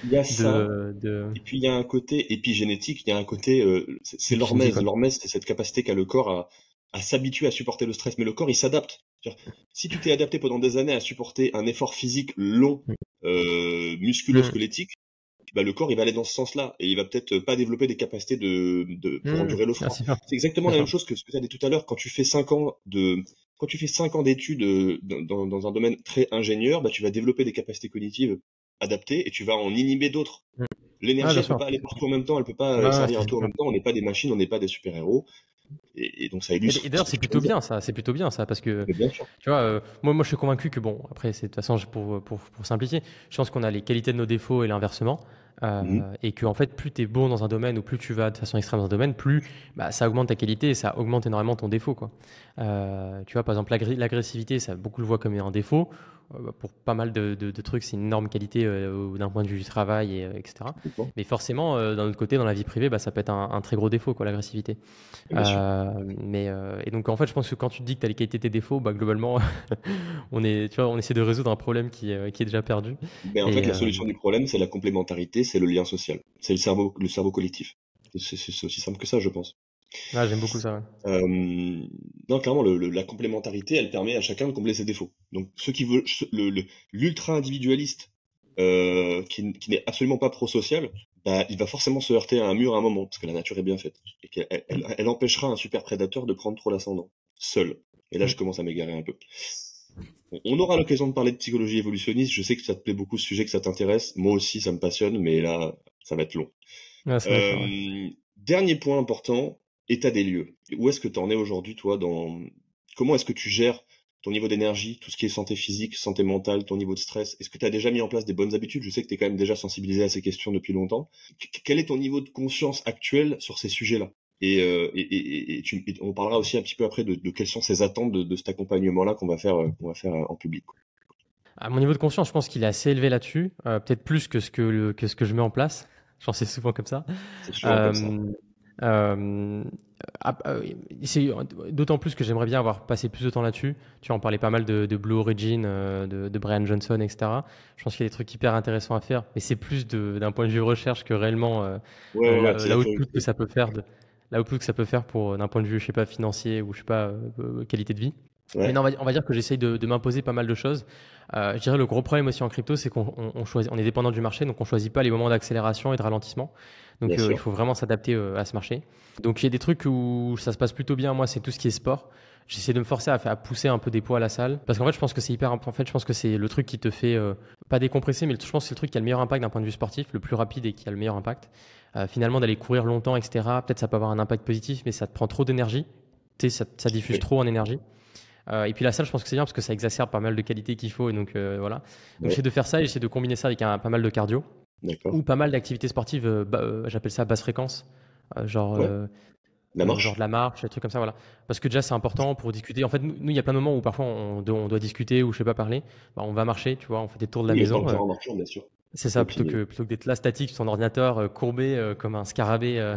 Il y a ça, de et puis il y a un côté épigénétique, il y a un côté, c'est épigénétique, l'hormèse. quoi. L'hormèse, c'est cette capacité qu'a le corps à s'habituer à supporter le stress, mais le corps, il s'adapte. C'est-à-dire, si tu t'es adapté pendant des années à supporter un effort physique long, Mm. Mm. musculo-squelettique, bah, le corps, il va aller dans ce sens-là, et il va peut-être pas développer des capacités pour Mm. endurer le Ah, froid. c'est sûr, C'est exactement c'est la même sûr. chose que ce que tu as dit tout à l'heure. Quand tu fais 5 ans d'études dans un domaine très ingénieur, bah, tu vas développer des capacités cognitives adapter et tu vas en inhiber d'autres. Mm. Ah, L'énergie, bien elle peut sûr. pas aller partout en même temps, elle peut pas Ouais, ouais, servir à tout en sûr. même temps. On n'est pas des machines, on n'est pas des super-héros. Et donc ça illustre Et ce d'ailleurs, que c'est tu viens plutôt de dire. bien ça, c'est plutôt bien ça, parce que Mais bien sûr. tu vois, moi je suis convaincu que bon, après, c'est de toute façon pour simplifier, je pense qu'on a les qualités de nos défauts et l'inversement, Mhm. et que en fait, plus tu es bon dans un domaine ou plus tu vas de façon extrême dans un domaine, plus bah, ça augmente ta qualité et ça augmente énormément ton défaut, quoi. Tu vois, par exemple, l'agressivité, ça beaucoup le voit comme un défaut. Bah, pour pas mal de trucs, c'est une énorme qualité d'un point de vue du travail, etc. Complètement. Mais forcément, d'un autre côté, dans la vie privée, bah, ça peut être un très gros défaut, quoi, l'agressivité. Bien sûr. Et donc en fait, je pense que quand tu te dis que tu as les qualités et tes défauts, bah, globalement, tu vois, on essaie de résoudre un problème qui est déjà perdu. Ben, en fait, Et la solution du problème, c'est la complémentarité, c'est le lien social. C'est le cerveau collectif. C'est aussi simple que ça, je pense. j'aime beaucoup ça. Ouais. Euh, non, clairement, la complémentarité, elle permet à chacun de combler ses défauts. Donc, ceux qui veulent, l'ultra individualiste, qui n'est absolument pas pro-social, bah, il va forcément se heurter à un mur à un moment, parce que la nature est bien faite. Et elle empêchera un super prédateur de prendre trop l'ascendant. Seul. Et là, je Mm. commence à m'égarer un peu. On aura l'occasion de parler de psychologie évolutionniste. Je sais que ça te plaît beaucoup ce sujet, que ça t'intéresse. Moi aussi, ça me passionne, mais là, ça va être long. Ouais, c'est d'accord. Ouais. Dernier point important, état des lieux. Où est-ce que tu en es aujourd'hui, toi, comment est-ce que tu gères ton niveau d'énergie, tout ce qui est santé physique, santé mentale, ton niveau de stress? Est-ce que tu as déjà mis en place des bonnes habitudes? Je sais que tu es quand même déjà sensibilisé à ces questions depuis longtemps. Quel est ton niveau de conscience actuel sur ces sujets-là? Et on parlera aussi un petit peu après de quelles sont ces attentes de cet accompagnement-là qu'on va faire en public. À mon niveau de conscience, je pense qu'il est assez élevé là-dessus, peut-être plus que ce que je mets en place. J'en sais souvent comme ça. C'est souvent comme ça. Euh, euh, c'est d'autant plus que j'aimerais bien avoir passé plus de temps là-dessus. Tu vois, on parlait pas mal de Blue Origin, de Brian Johnson, etc. Je pense qu'il y a des trucs hyper intéressants à faire, mais c'est plus d'un point de vue recherche que réellement Ouais, ouais, c'est la l'output que curiosité. ça peut faire l'output que ça peut faire pour d'un point de vue, je sais pas, financier ou je sais pas, qualité de vie. Mais Ouais, non, on va dire que j'essaye de m'imposer pas mal de choses. Je dirais le gros problème aussi en crypto, c'est on est dépendant du marché, donc on choisit pas les moments d'accélération et de ralentissement. bien Donc il sûr. faut vraiment s'adapter à ce marché. Donc il y a des trucs où ça se passe plutôt bien. Moi, c'est tout ce qui est sport. J'essaie de me forcer à pousser un peu des poids à la salle. Parce qu'en fait, je pense que c'est hyper important. En fait, je pense que c'est le truc qui te fait pas décompresser, mais je pense que c'est le truc qui a le meilleur impact d'un point de vue sportif, le plus rapide et qui a le meilleur impact. Finalement, d'aller courir longtemps, etc., peut-être ça peut avoir un impact positif, mais ça te prend trop d'énergie. Tu sais, ça diffuse Oui, trop en énergie. Et puis la salle, je pense que c'est bien parce que ça exacerbe pas mal de qualités qu'il faut. Et donc voilà. Donc ouais, j'essaie de faire ça et j'essaie de combiner ça avec pas mal de cardio d'accord. ou pas mal d'activités sportives. J'appelle ça basse fréquence, genre, Ouais, la genre de marche. la marche, des trucs comme ça. Voilà. Parce que déjà c'est important pour discuter. En fait, nous, il y a plein de moments où parfois on doit discuter ou je sais pas parler. Bah, on va marcher, tu vois, on fait des tours de la Oui, autant maison. le faire en marchant, bien sûr. C'est ça, Optimisé. plutôt que d'être là statique sur ton ordinateur, courbé comme un scarabée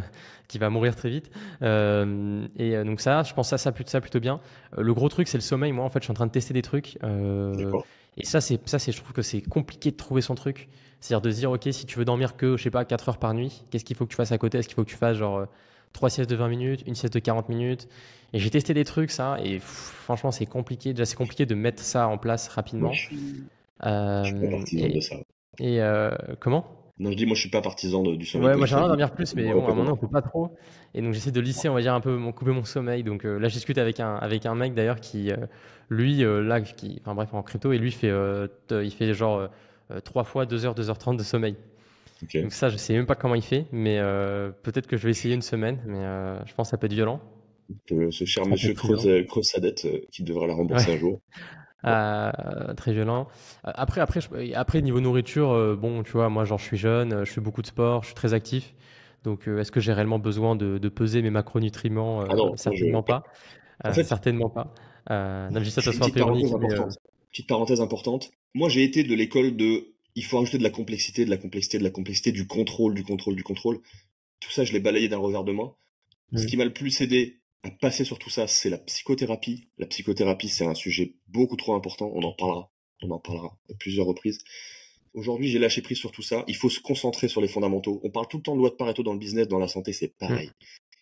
qui va mourir très vite. Donc ça, je pense ça plutôt bien. Le gros truc, c'est le sommeil. Moi, en fait, je suis en train de tester des trucs. D'accord. Et je trouve que c'est compliqué de trouver son truc. C'est-à-dire de se dire, OK, si tu veux dormir que, je sais pas, 4 heures par nuit, qu'est-ce qu'il faut que tu fasses à côté? Est-ce qu'il faut que tu fasses genre 3 siestes de 20 minutes, une sieste de 40 minutes? Et j'ai testé des trucs, ça, et franchement, c'est compliqué. Déjà, c'est compliqué de mettre ça en place Moi, rapidement. je suis pas Euh, partisan de et ça. comment? Non, je dis, moi, je suis pas partisan du sommeil Ouais, moi j'aimerais polyphasique. dormir plus, Moi, mais bon, à un moment donné, on peut pas trop. Et donc j'essaie de lisser, on va dire, un peu, couper mon sommeil. Donc là, je discute avec un mec d'ailleurs qui, lui, enfin bref, en crypto, et lui il fait genre 3 fois 2 heures, 2h30 de sommeil. Ok. Donc ça, je sais même pas comment il fait, mais peut-être que je vais essayer une semaine, mais je pense que ça peut être violent. Ce cher Ça peut monsieur être très violent. creuse sa dette, qui devrait la rembourser un Ouais, jour. Ouais. très violent. Après, niveau nourriture, bon, tu vois, moi, genre, je suis jeune, je fais beaucoup de sport, je suis très actif. Donc, est-ce que j'ai réellement besoin de peser mes macronutriments? Ah non, moi, Certainement pas. en fait, Certainement pas. Non, je dis ça de je fais une façon un petite peu ironique, parenthèse mais importante. Petite parenthèse importante. Moi, j'ai été de l'école il faut rajouter de la complexité, de la complexité, de la complexité, du contrôle, du contrôle, du contrôle. Tout ça, je l'ai balayé d'un revers de main. Ce qui mmh, m'a le plus aidé à passer sur tout ça, c'est la psychothérapie. La psychothérapie, c'est un sujet beaucoup trop important. On en parlera. On en parlera à plusieurs reprises. Aujourd'hui, j'ai lâché prise sur tout ça. Il faut se concentrer sur les fondamentaux. On parle tout le temps de loi de Pareto dans le business, dans la santé, c'est mmh, pareil.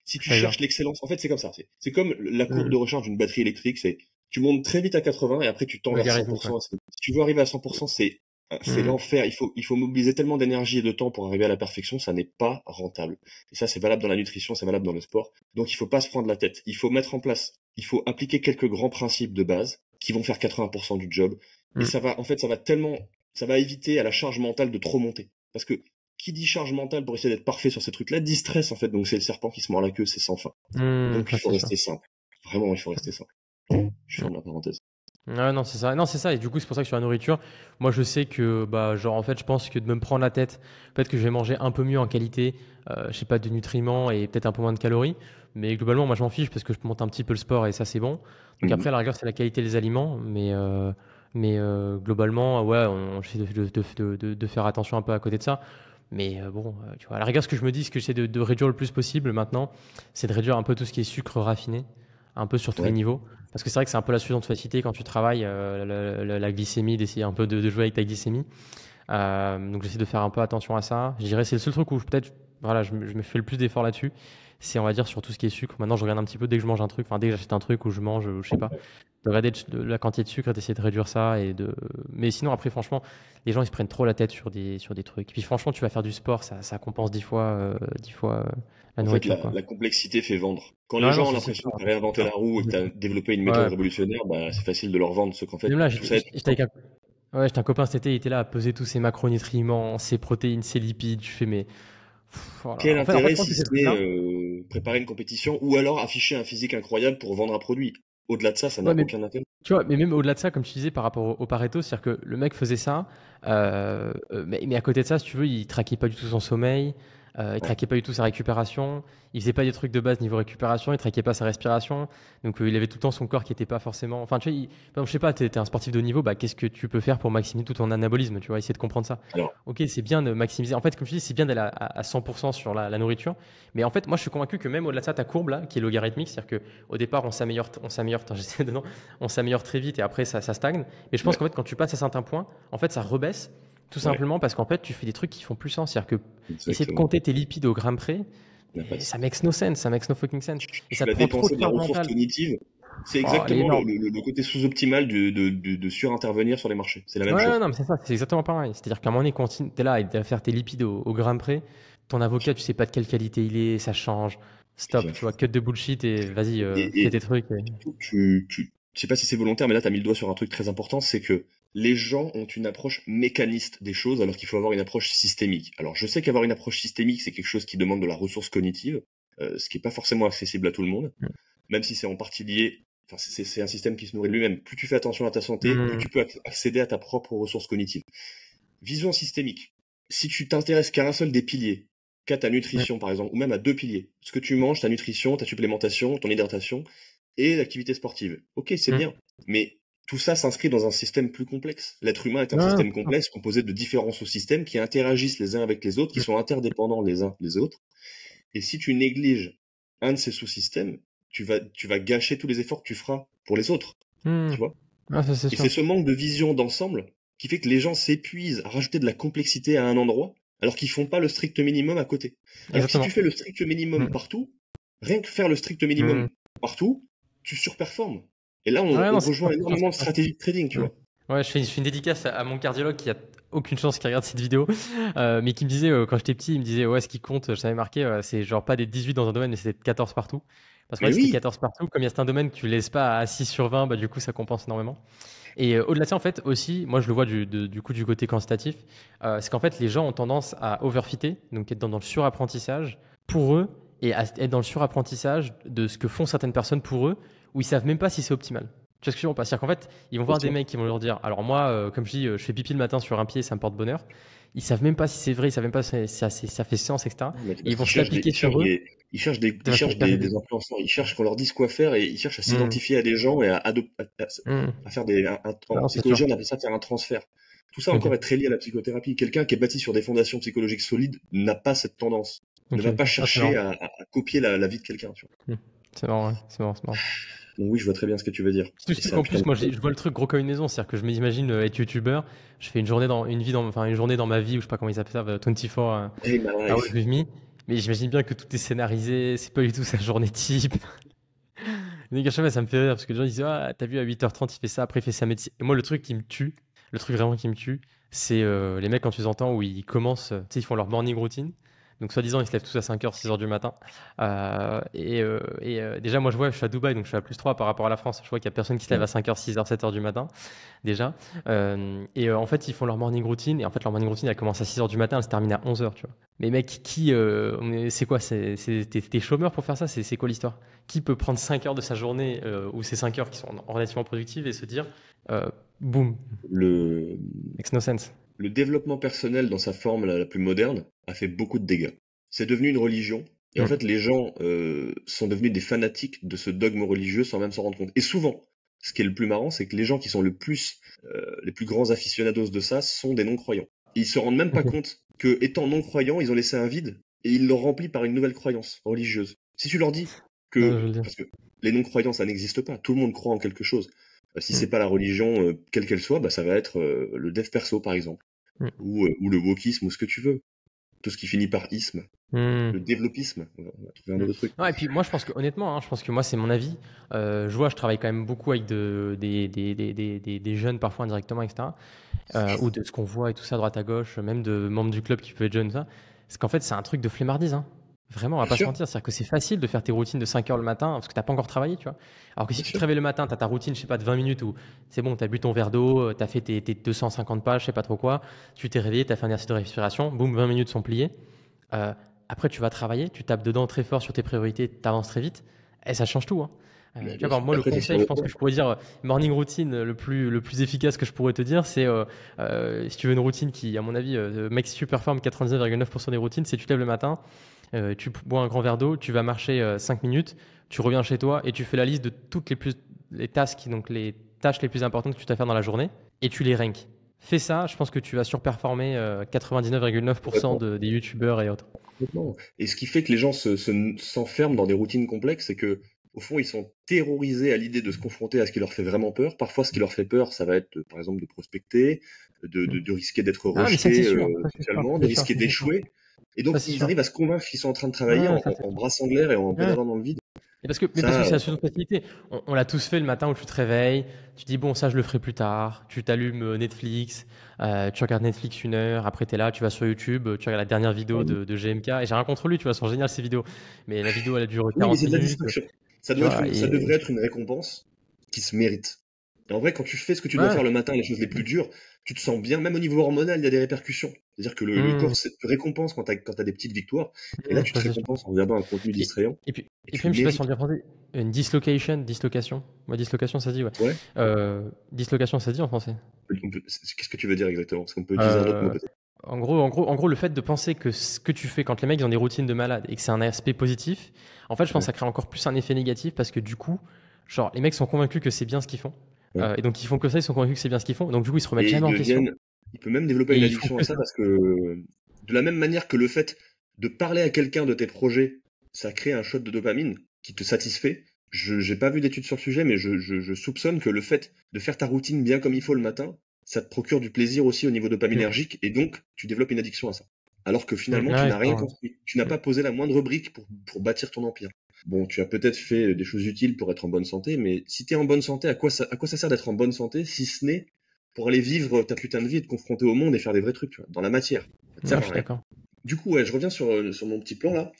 Si tu très bien. cherches l'excellence, en fait, c'est comme ça. C'est comme la courbe Mmh, de recharge d'une batterie électrique. Tu montes très vite à 80 et après tu tends vers logarithmique, ouais. 100%. Si tu veux arriver à 100%, c'est Mmh, l'enfer. Il faut mobiliser tellement d'énergie et de temps pour arriver à la perfection. Ça n'est pas rentable. Et ça, c'est valable dans la nutrition, c'est valable dans le sport. Donc, il faut pas se prendre la tête. Il faut mettre en place, il faut appliquer quelques grands principes de base qui vont faire 80% du job. Et mmh, ça va, en fait, ça va tellement ça va éviter à la charge mentale de trop monter. Parce que qui dit charge mentale pour essayer d'être parfait sur ces trucs-là, dit stress en fait. Donc c'est le serpent qui se mord la queue, c'est sans fin. Donc il faut rester simple. Vraiment, il faut rester simple. Je ferme la parenthèse. Ouais, non, c'est ça. Non, c'est ça. Et du coup, c'est pour ça que sur la nourriture, moi, je sais que, bah, genre, en fait, je pense que de me prendre la tête, peut-être que je vais manger un peu mieux en qualité, je sais pas, de nutriments et peut-être un peu moins de calories. Mais globalement, moi, je m'en fiche parce que je monte un petit peu le sport et ça, c'est bon. Donc après, à la rigueur, c'est la qualité des aliments. Mais globalement, ouais, j'essaie de faire attention un peu à côté de ça. Mais bon, tu vois, à la rigueur, ce que je me dis, ce que j'essaie de réduire le plus possible maintenant, c'est de réduire un peu tout ce qui est sucre raffiné, un peu sur tous les Ouais. niveaux. Parce que c'est vrai que c'est un peu la solution de facilité quand tu travailles, la glycémie, d'essayer un peu de jouer avec ta glycémie. Donc j'essaie de faire un peu attention à ça. Je dirais c'est le seul truc où peut-être voilà, je me fais le plus d'efforts là-dessus. C'est on va dire sur tout ce qui est sucre. Maintenant je regarde un petit peu dès que je mange un truc, enfin dès que j'achète un truc ou je mange, je sais pas, de regarder la quantité de sucre et d'essayer de réduire ça. Mais sinon après franchement, les gens ils se prennent trop la tête sur des trucs. Puis franchement tu vas faire du sport, ça compense 10 fois la En fait, nourriture quoi. la complexité fait vendre. Quand les Ouais, non, gens ont c'est l'impression sûr. que tu as réinventé la roue et que tu as développé une méthode Ouais. révolutionnaire, bah, c'est facile de leur vendre. Ce qu'en fait, Même là, tout ça est j'étais avec j'étais un copain cet été, il était là à peser tous ses macronutriments, ses protéines, ses lipides. Je fais, mais voilà. quel En fait, intérêt je pense si que ces ce n'est trucs-là. préparer une compétition ou alors afficher un physique incroyable pour vendre un produit. Au-delà de ça, ça Ouais, n'a mais aucun intérêt. tu vois, mais même au-delà de ça, comme tu disais par rapport au Pareto, c'est-à-dire que le mec faisait ça, mais à côté de ça, si tu veux, il traquait pas du tout son sommeil, il Ouais. traquait pas du tout sa récupération, il faisait pas des trucs de base niveau récupération, il traquait pas sa respiration, donc il avait tout le temps son corps qui était pas forcément. Enfin, tu vois, par exemple, je sais pas, t'es un sportif de haut niveau, bah qu'est-ce que tu peux faire pour maximiser tout ton anabolisme, tu vois, essayer de comprendre ça. Alors, Ok, c'est bien de maximiser. En fait, comme je dis, c'est bien d'aller à 100% sur la nourriture, mais en fait, moi, je suis convaincu que même au-delà de ça, ta courbe là, qui est logarithmique, c'est-à-dire que au départ, on j'essaie de on s'améliore très vite et après ça stagne. Mais je pense ouais, qu'en fait, quand tu passes à certains points, en fait, ça rebaisse tout ouais, simplement parce qu'en fait, tu fais des trucs qui font plus sens. C'est-à-dire que essayer de exactement. compter tes lipides au gramme près, Ça n'a pas de ça sens. makes no sense, ça makes no fucking sense. Et Tu ça te vas prend trop dépenser de de la charge ressource mentale. cognitive. C'est Oh, elle est exactement énorme. le côté sous-optimal de surintervenir sur les marchés. C'est la même Ouais, chose. non, mais c'est ça, c'est exactement pareil. C'est-à-dire qu'à un moment donné, quand tu es là et à faire tes lipides au gramme près, ton avocat, tu sais pas de quelle qualité il est, ça change. Tu Stop, deviens tu vois, fou. cut de bullshit et vas-y, fais Et tes trucs. surtout, je sais pas si c'est volontaire, mais là, tu as mis le doigt sur un truc très important, c'est que les gens ont une approche mécaniste des choses, alors qu'il faut avoir une approche systémique. Alors, je sais qu'avoir une approche systémique, c'est quelque chose qui demande de la ressource cognitive, ce qui est pas forcément accessible à tout le monde, même si c'est en partie lié. Enfin, c'est un système qui se nourrit de lui-même. Plus tu fais attention à ta santé, plus Hmm. tu peux accéder à ta propre ressource cognitive. Vision systémique. Si tu t'intéresses qu'à un seul des piliers, qu'à ta nutrition par exemple, ou même à deux piliers, ce que tu manges, ta nutrition, ta supplémentation, ton hydratation, et l'activité sportive. Ok, c'est Hmm. bien, mais tout ça s'inscrit dans un système plus complexe. L'être humain est un Ouais, non, système c'est sûr. complexe composé de différents sous-systèmes qui interagissent les uns avec les autres, qui sont interdépendants les uns des autres. Et si tu négliges un de ces sous-systèmes, tu vas gâcher tous les efforts que tu feras pour les autres, Hmm. tu vois. Ouais, ça, c'est Et sûr. c'est ce manque de vision d'ensemble qui fait que les gens s'épuisent à rajouter de la complexité à un endroit, alors qu'ils font pas le strict minimum à côté. Alors que si tu Exactement. fais le strict minimum Hmm. partout, rien que faire le strict Hmm. minimum partout, tu surperformes. Et là, Ouais, on non, c'est rejoint sûr, c'est sûr, énormément de c'est sûr. stratégies de trading, tu Mm. vois. Ouais, je fais une dédicace à mon cardiologue qui a aucune chance qu'il regarde cette vidéo, mais qui me disait, quand j'étais petit, il me disait, ouais, ce qui compte, je savais marqué, c'est genre pas des 18 dans un domaine, mais c'est des 14 partout. Parce qu'en Mais fait, c'était oui, 14 partout. Comme il y a certains domaines que tu laisses pas à 6 sur 20, bah, du coup, ça compense énormément. Et au-delà de ça, en fait, aussi, moi, je le vois du coup du côté quantitatif, c'est qu'en fait, les gens ont tendance à overfitter, donc être dans le surapprentissage pour eux, et à être dans le surapprentissage de ce que font certaines personnes pour eux, où ils savent même pas si c'est optimal. Tu vois ce que je veux dire? C'est-à-dire qu'en fait, ils vont bien voir des sûr. mecs qui vont leur dire, alors moi, comme je dis, je fais pipi le matin sur un pied, ça me porte bonheur. Ils savent même pas si c'est vrai, ils savent même pas si ça fait sens, etc. Non, mais c'est Et parce ils vont qu'ils se l'appliquer sur eux. ils Ça va se cherchent faire des des. influenceurs, ils cherchent qu'on leur dise quoi faire et ils cherchent à Hmm, s'identifier à des gens et hmm. à faire en Non, c'est sûr. psychologie, on appelle ça faire un transfert. Tout ça Ok, encore est très lié à la psychothérapie. Quelqu'un qui est bâti sur des fondations psychologiques solides n'a pas cette tendance, ne ok, va pas ok. Ah, c'est chercher marrant. à copier la vie de quelqu'un, tu vois. Hmm. C'est marrant, ouais. C'est marrant, c'est marrant. Donc oui, je vois très bien ce que tu veux dire. Tu Et sais c'est un qu'en putain plus, de moi, problème. je vois le truc gros comme une maison. C'est-à-dire que je m'imagine être youtubeur. Je fais une journée dans ma vie, ou je sais pas comment ils appellent ça, 24 Hey, my hours life. with me. Mais j'imagine bien que tout est scénarisé. C'est pas du tout sa journée type. Les gars, je sais pas, ça me fait rire parce que les gens disent, ah, t'as vu à 8h30, il fait ça, après il fait sa médecine. Et moi, le truc qui me tue, le truc vraiment qui me tue, c'est les mecs quand tu les entends où ils commencent, tu sais, ils font leur morning routine. Donc, soi-disant, ils se lèvent tous à 5h, 6h du matin. Déjà, moi, je suis à Dubaï, donc je suis à +3 par rapport à la France. Je vois qu'il n'y a personne qui se lève Ouais. à 5h, 6h, 7h du matin, déjà. En fait, ils font leur morning routine. Et en fait, leur morning routine, elle commence à 6h du matin, elle se termine à 11h, tu vois. Mais mec, c'est quoi? T'es chômeur pour faire ça? C'est quoi l'histoire? Qui peut prendre 5 heures de sa journée, ou ces 5 heures qui sont relativement productives, et se dire, euh, boum, Le, makes no sense. le développement personnel dans sa forme la plus moderne a fait beaucoup de dégâts. C'est devenu une religion, et en Mm. fait les gens sont devenus des fanatiques de ce dogme religieux sans même s'en rendre compte. Et souvent, ce qui est le plus marrant, c'est que les gens qui sont les plus grands aficionados de ça sont des non-croyants. Et ils se rendent même pas Ok. compte que, étant non-croyants, ils ont laissé un vide, et ils l'ont rempli par une nouvelle croyance religieuse. Si tu leur dis Non, que, je le dis. parce que les non-croyants, ça n'existe pas, tout le monde croit en quelque chose. Si c'est Mm. pas la religion, quelle qu'elle soit, bah, ça va être le dev perso, par exemple, Mm. ou le wokisme, ou ce que tu veux. Tout ce qui finit par isme, Mm. le développisme, on va trouver un Mm. autre truc. Ouais, et puis moi, je pense que honnêtement, hein, je pense que moi, c'est mon avis. Je vois, je travaille quand même beaucoup avec des jeunes, parfois indirectement, etc. Ou de ce qu'on voit et tout ça, à droite à gauche, même de membres du club qui peuvent être jeunes, ça. Parce qu'en fait, c'est un truc de flemmardise, hein. Vraiment, on va Bien pas se sûr, mentir. C'est-à-dire que c'est facile de faire tes routines de 5 heures le matin parce que t'as pas encore travaillé, tu vois. Alors que si bien tu te sûr. réveilles le matin, tu as ta routine, je sais pas, de 20 minutes où c'est bon, tu as bu ton verre d'eau, tu as fait tes 250 pages, je sais pas trop quoi, tu t'es réveillé, tu as fait un exercice de respiration, boum, 20 minutes sont pliées. Euh, Après, tu vas travailler, tu tapes dedans très fort sur tes priorités, tu avances très vite, et ça change tout, hein. Bah, Tu vois, bien par sûr. exemple, moi, le Après, t'es sûr conseil, de je pense toi. que je pourrais dire, morning routine, le plus efficace que je pourrais te dire, c'est si tu veux une routine qui, à mon avis, max superform 99,9% des routines, c'est tu te lèves le matin, tu bois un grand verre d'eau, tu vas marcher 5 minutes, tu reviens chez toi et tu fais la liste de toutes les tasks, donc les tâches les plus importantes que tu dois faire dans la journée, et tu les ranks. Fais ça, je pense que tu vas surperformer 99,9% Complètement. des youtubeurs et autres. Complètement. Et ce qui fait que les gens s'enferment dans des routines complexes, c'est que, au fond, ils sont terrorisés à l'idée de se confronter à ce qui leur fait vraiment peur. Parfois, ce qui leur fait peur, ça va être, par exemple, de prospecter, Mm. de risquer d'être Ah, mais ça, c'est rejeté sûr. Ça, c'est sûr. socialement, de C'est sûr, risquer ça, c'est sûr. d'échouer. Et Ça, donc, c'est ils sûr. arrivent à se convaincre qu'ils sont en train de travailler Ouais, ça, c'est en sûr. brassant de l'air et en Ouais. pédalant dans le vide. Mais parce que Ça, c'est la sous-facilité. On l'a tous fait le matin où tu te réveilles, tu dis bon, ça je le ferai plus tard, tu t'allumes Netflix, tu regardes Netflix 1 heure, après tu es là, tu vas sur YouTube, tu regardes la dernière vidéo de GMK, et j'ai rien contre lui, tu vois, elles sont géniales ces vidéos. Mais la vidéo elle dure oui, mais 40 c'est de la minutes, distraction. tu vois, Ça et devrait être une récompense qui se mérite. Et en vrai, quand tu fais ce que tu dois ouais. faire le matin, les choses les plus dures, tu te sens bien, même au niveau hormonal, il y a des répercussions. C'est-à-dire que le Mmh, corps te récompense quand t'as des petites victoires, et là, tu te ça c'est sûr. récompenses en regardant un contenu Et, distrayant, et puis, et et tu puis le même, je sais pas si on mérites. dit en français, une dislocation. Ouais, dislocation, ça se dit, ouais. Ouais. Dislocation, ça se dit en français. Qu'est-ce que tu veux dire exactement? Parce qu'on peut utiliser un autre mot Euh, peut-être. en gros, le fait de penser que ce que tu fais quand les mecs ils ont des routines de malade et que c'est un aspect positif, en fait, je pense que Ouais. ça crée encore plus un effet négatif parce que du coup, genre, les mecs sont convaincus que c'est bien ce qu'ils font. Ouais. Et donc, ils font que ça, ils sont convaincus que c'est bien ce qu'ils font. Donc, du coup, ils se remettent Et jamais en question il peut même développer et une ils font addiction à que ça ça. parce que, de la même manière que le fait de parler à quelqu'un de tes projets, ça crée un shot de dopamine qui te satisfait. J'ai pas vu d'études sur le sujet, mais je soupçonne que le fait de faire ta routine bien comme il faut le matin, ça te procure du plaisir aussi au niveau Mm, dopaminergique, et donc tu développes une addiction à ça. Alors que finalement, tu ouais, n'as c'est rien pas vrai. construit. Tu n'as Mm. pas posé la moindre brique pour bâtir ton empire. Bon, tu as peut-être fait des choses utiles pour être en bonne santé, mais si tu es en bonne santé, à quoi ça sert d'être en bonne santé si ce n'est pour aller vivre ta putain de vie et te confronter au monde et faire des vrais trucs, tu vois, dans la matière. Ça te Ouais, sert je à suis rien. d'accord. Du coup, ouais, je reviens sur mon petit plan là.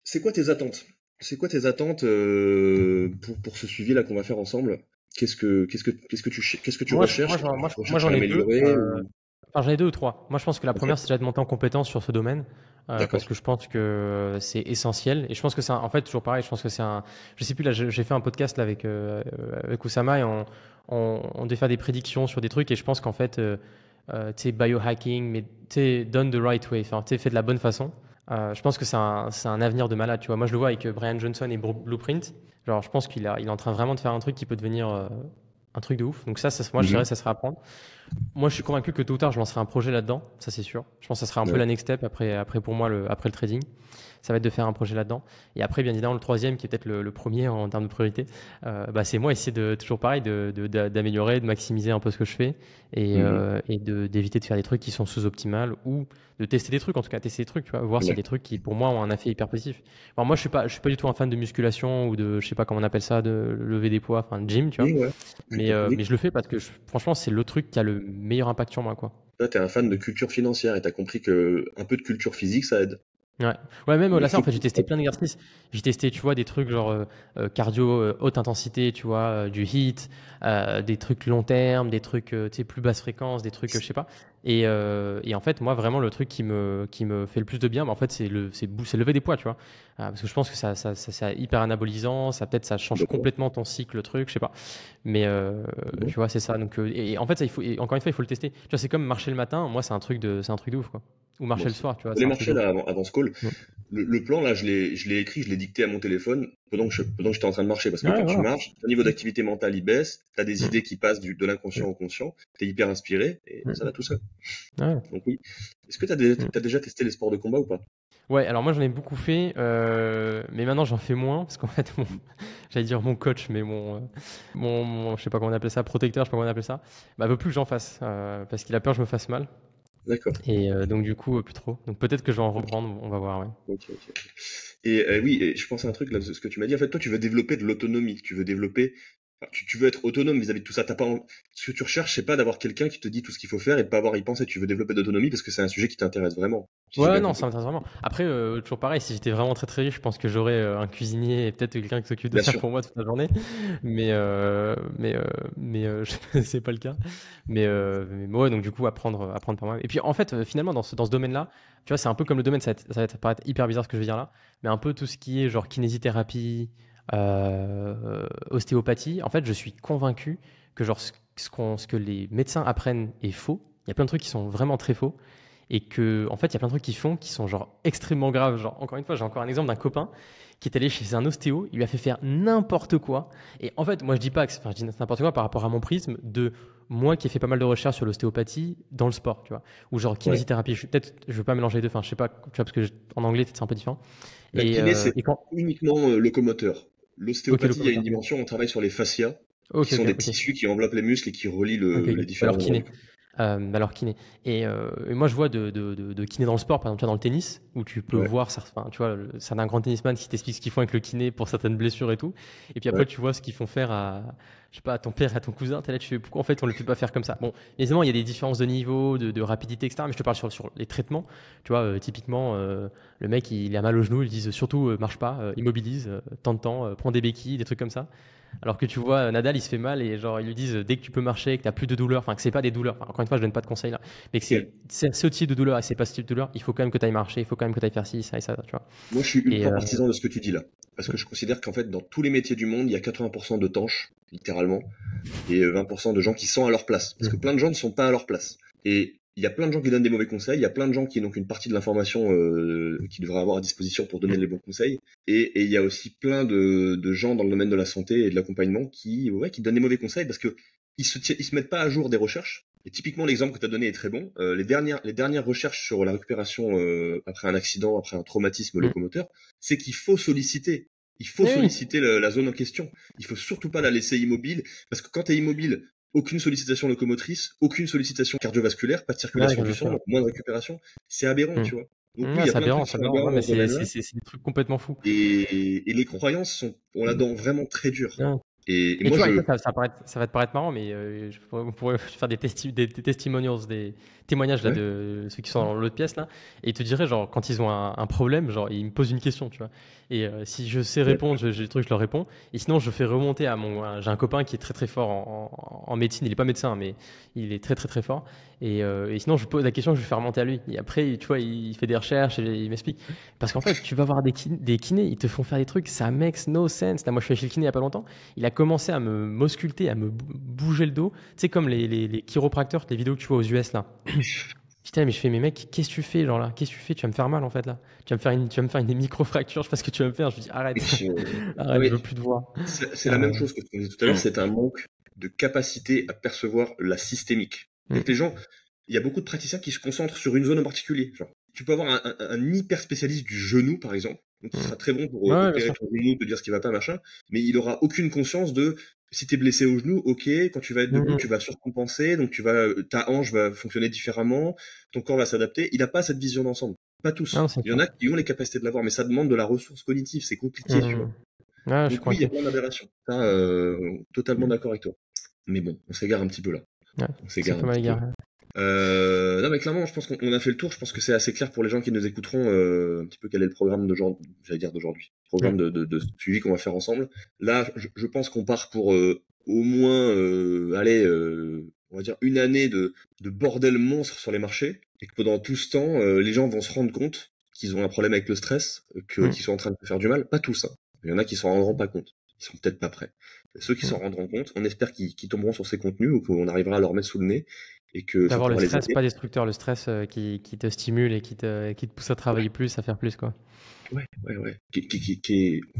C'est quoi tes attentes? C'est quoi tes attentes pour ce suivi là qu'on va faire ensemble? Qu'est-ce que tu recherches? Qu'est-ce que tu Moi, recherches à j'en ai deux. améliorer ou... Enfin, j'en ai deux ou trois. Moi, je pense que la Ok, première, c'est déjà de monter en compétence sur ce domaine, parce d'accord. que je pense que c'est essentiel. Et je pense que c'est, en fait, toujours pareil. Je pense que c'est un. Je sais plus là. J'ai fait un podcast là avec Oussama et on devait faire des prédictions sur des trucs. Et je pense qu'en fait, tu sais, biohacking, mais tu sais, done the right way. Enfin, tu sais, fait de la bonne façon. Je pense que c'est un avenir de malade. Tu vois, moi, je le vois avec Brian Johnson et Blueprint. Genre, je pense il est en train vraiment de faire un truc qui peut devenir un truc de ouf. Donc moi, je dirais, Mhm. ça serait à prendre. Moi, je suis convaincu que tôt ou tard, je lancerai un projet là-dedans, ça c'est sûr. Je pense que ça sera un peu Ouais. la next step après pour moi, après le trading. Ça va être de faire un projet là-dedans. Et après, bien évidemment, le troisième, qui est peut-être le premier en termes de priorité, bah, c'est moi essayer toujours pareil, d'améliorer, de maximiser un peu ce que je fais Mhm. et d'éviter de faire des trucs qui sont sous-optimales ou de tester des trucs, en tout cas tester des trucs, tu vois, voir s'il y a Ouais. des trucs qui, pour moi, ont un effet hyper positif. Alors moi, je suis pas du tout un fan de musculation ou de, je sais pas comment on appelle ça, de lever des poids, enfin, de gym, tu vois. Ouais. Culture Mais physique. je le fais parce que franchement, c'est le truc qui a le meilleur impact sur moi, quoi. Toi, t'es un fan de culture financière et t'as compris que un peu de culture physique, ça aide. Ouais. Ouais, même Mais au il laser, en faut fait, que j'ai testé plein d'exercices. J'ai testé, tu vois, des trucs genre cardio haute intensité, tu vois, du HIIT, des trucs long terme, des trucs, tu sais, plus basse fréquence, des trucs, je sais pas. Et en fait, moi, vraiment, le truc qui me fait le plus de bien, bah, en fait, c'est lever des poids, tu vois. Parce que je pense que c'est hyper anabolisant, peut-être ça change complètement. complètement ton cycle, le truc, je sais pas. Mais Mhm. tu vois, c'est ça. Donc, et en fait, ça, encore une fois, il faut le tester. Tu vois, c'est comme marcher le matin. Moi, c'est un truc de ouf, quoi. Ou Moi marcher le aussi. soir, tu vois, On est c'est un truc marché de ouf. là avant ce call. Mm. Le plan là, je l'ai écrit, je l'ai dicté à mon téléphone pendant que j'étais en train de marcher. Parce que Ouais, quand tu voilà. marches, ton niveau d'activité mentale il baisse, t'as des Mm. idées qui passent de l'inconscient au conscient, t'es hyper inspiré et ça Mm. va tout seul. Ouais. Donc oui. Est-ce que Mm. t'as déjà testé les sports de combat ou pas? Ouais, alors moi j'en ai beaucoup fait, mais maintenant j'en fais moins parce qu'en fait, j'allais dire mon coach, mais je sais pas comment on appelle ça, protecteur, je sais pas comment on appelle ça, bah, veut plus que j'en fasse parce qu'il a peur que je me fasse mal. D'accord. Et donc du coup, plus trop. Donc peut-être que je vais en reprendre, on va voir, ouais. Ok. Et oui, et je pense à un truc là, ce que tu m'as dit. En fait, toi, tu veux développer de l'autonomie. Tu veux développer. Enfin, tu veux être autonome vis-à-vis de tout ça. T'as pas. Ce que tu recherches, c'est pas d'avoir quelqu'un qui te dit tout ce qu'il faut faire et de pas avoir à y penser. Tu veux développer de l'autonomie parce que c'est un sujet qui t'intéresse vraiment. Si j'ai Ouais, bien non, ça compris. m'intéresse vraiment. Après, toujours pareil, si j'étais vraiment très très riche, je pense que j'aurais un cuisinier et peut-être quelqu'un qui s'occupe de Bien ça sûr. pour moi toute la journée. Mais, c'est pas le cas. Mais ouais, donc du coup, apprendre par moi. Et puis en fait, finalement, dans ce domaine-là, tu vois, c'est un peu comme le domaine, ça va paraître hyper bizarre ce que je veux dire là, mais un peu tout ce qui est genre kinésithérapie, ostéopathie, en fait, je suis convaincu que genre ce que les médecins apprennent est faux. Il y a plein de trucs qui sont vraiment très faux et que en fait il y a plein de trucs qu'ils font qui sont genre extrêmement graves. Genre encore une fois, j'ai encore un exemple d'un copain qui est allé chez un ostéo, il lui a fait faire n'importe quoi. Et en fait, moi je dis pas que enfin, je dis n'importe quoi par rapport à mon prisme de moi qui ai fait pas mal de recherches sur l'ostéopathie dans le sport, tu vois, ou genre Ouais. kinésithérapie. Je veux pas mélanger les deux. Enfin, je sais pas, tu vois, parce que en anglais c'est un peu différent. La Et, kiné, c'est quand uniquement locomoteur. ok, L'ostéopathie, il y a une locomoteur. dimension, on travaille sur les fascias, qui Ok, sont ok, des ok. tissus qui enveloppent les muscles et qui relient Ok. les différents Alors endroits du kiné. corps. Alors kiné. Et moi, je vois de kiné dans le sport, par exemple, tu vois, dans le tennis, où tu peux Ouais, voir, enfin, tu vois, certains grands tennisman qui t'expliquent ce qu'ils font avec le kiné pour certaines blessures et tout. Et puis après, ouais. tu vois ce qu'ils font faire je sais pas, à ton père et à ton cousin. T'es là, tu fais, pourquoi en fait on le fait pas faire comme ça? Bon, évidemment, il y a des différences de niveau, de rapidité, etc. Mais je te parle sur les traitements. Tu vois, typiquement, le mec, il a mal au genou, ils disent surtout, marche pas, immobilise, tant de temps, prends des béquilles, des trucs comme ça. Alors que tu vois, Nadal, il se fait mal et genre, ils lui disent dès que tu peux marcher, que tu n'as plus de douleur, enfin que c'est pas des douleurs, enfin, encore une fois, je donne pas de conseils là, mais que Ok. c'est ce type de douleur et c'est pas ce type de douleur, il faut quand même que tu ailles marcher, il faut quand même que tu ailles faire ci, ça et ça, tu vois. Moi, je suis Et ultra partisan de ce que tu dis là. Parce que je considère qu'en fait, dans tous les métiers du monde, il y a 80% de tanches, littéralement, et 20% de gens qui sont à leur place. Parce que plein de gens ne sont pas à leur place. Et il y a plein de gens qui donnent des mauvais conseils, il y a plein de gens qui n'ont qu'une partie de l'information qu'ils devraient avoir à disposition pour donner les bons conseils. Et il y a aussi plein de gens dans le domaine de la santé et de l'accompagnement qui donnent des mauvais conseils parce que ils se mettent pas à jour des recherches. Et typiquement, l'exemple que tu as donné est très bon. Les dernières recherches sur la récupération après un accident, après un traumatisme Mm. locomoteur, c'est qu'il faut solliciter. Il faut Oui, oui. solliciter la zone en question. Il faut surtout pas la laisser immobile, parce que quand tu es immobile, aucune sollicitation locomotrice, aucune sollicitation cardiovasculaire, pas de Ouais, circulation comme du je sais, sang, ouais. donc moins de récupération. C'est aberrant, Mm. tu vois. Donc oui, il y a C'est plein de aberrant, trucs qui c'est sont aberrant. aberrants Ouais, dans mais ce c'est domaine-là. c'est- c'est- c'est des trucs complètement fous. Et les croyances on la dent vraiment très dur. Ouais. Et Et moi, tu vois, et ça va te paraître marrant, mais on pourrait faire des testimonials, des témoignages là, ouais, de ceux qui sont dans l'autre pièce là, et ils te diraient, genre, quand ils ont un problème, genre, ils me posent une question, tu vois. Et si je sais ouais, répondre, j'ai des trucs, je leur réponds. Et sinon, je fais remonter j'ai un copain qui est très très fort en médecine, il est pas médecin, mais il est très très très fort. Et sinon, je pose la question, je vais faire remonter à lui. Et après, tu vois, il fait des recherches et il m'explique. Parce qu'en fait, tu vas voir des kinés, ils te font faire des trucs, ça makes no sense. Là, moi, je suis allé chez le kiné il y a pas longtemps. Il a commencé à me m'ausculter, à me bouger le dos. Tu sais, comme les chiropracteurs, les vidéos que tu vois aux US là. Putain, mais je fais, mais mec, qu'est-ce que tu fais, genre là? Qu'est-ce que tu fais? Tu vas me faire mal en fait là. Tu vas me faire une micro-fracture, je sais pas ce que tu vas me faire. Je lui dis, arrête, non, arrête, je mais veux plus te voir. c'est la Euh, même chose que ce qu'on disait tout à l'heure, c'est un manque de capacité à percevoir la systémique. mm, C'est que les gens, il y a beaucoup de praticiens qui se concentrent sur une zone en particulier. Genre, tu peux avoir un hyper spécialiste du genou, par exemple, donc qui mm. sera très bon pour Ouais, ouais, bien opérer sûr. ton genou, te dire ce qui va pas, machin, mais il aura aucune conscience de si t'es blessé au genou, ok, quand tu vas être Mm, debout, mm. tu vas surcompenser, donc ta hanche va fonctionner différemment, ton corps va s'adapter. Il n'a pas cette vision d'ensemble. Pas Ah non, tous. c'est Il y en sûr. a qui ont les capacités de l'avoir, mais ça demande de la ressource cognitive, c'est Mm, compliqué, tu vois. mm. Ouais, je suis Donc oui, il y a convaincu. plein d'aberrations. Ça, totalement d'accord avec toi. Mais bon, on s'égare un petit peu là. Ouais, On c'est s'égare pas un mal petit peu là. égaré. Non mais clairement, je pense qu'on a fait le tour. Je pense que c'est assez clair pour les gens qui nous écouteront un petit peu quel est le programme d'aujourd'hui. J'allais dire d'aujourd'hui. Programme Mm. de suivi qu'on va faire ensemble. Là, je pense qu'on part pour au moins, allez, on va dire une année de bordel monstre sur les marchés, et que pendant tout ce temps, les gens vont se rendre compte qu'ils ont un problème avec le stress, Mm. qu'ils sont en train de se faire du mal. Pas tous, hein. Il y en a qui s'en rendront pas compte. Ils sont peut-être pas prêts. Ceux qui Mm. s'en rendront compte, on espère qu'ils tomberont sur ces contenus ou qu'on arrivera à leur mettre sous le nez et que ça D'avoir le pourra les stress aider. pas destructeur, le stress qui te stimule et qui te pousse à travailler plus, à faire plus, quoi. Ouais, ouais, ouais.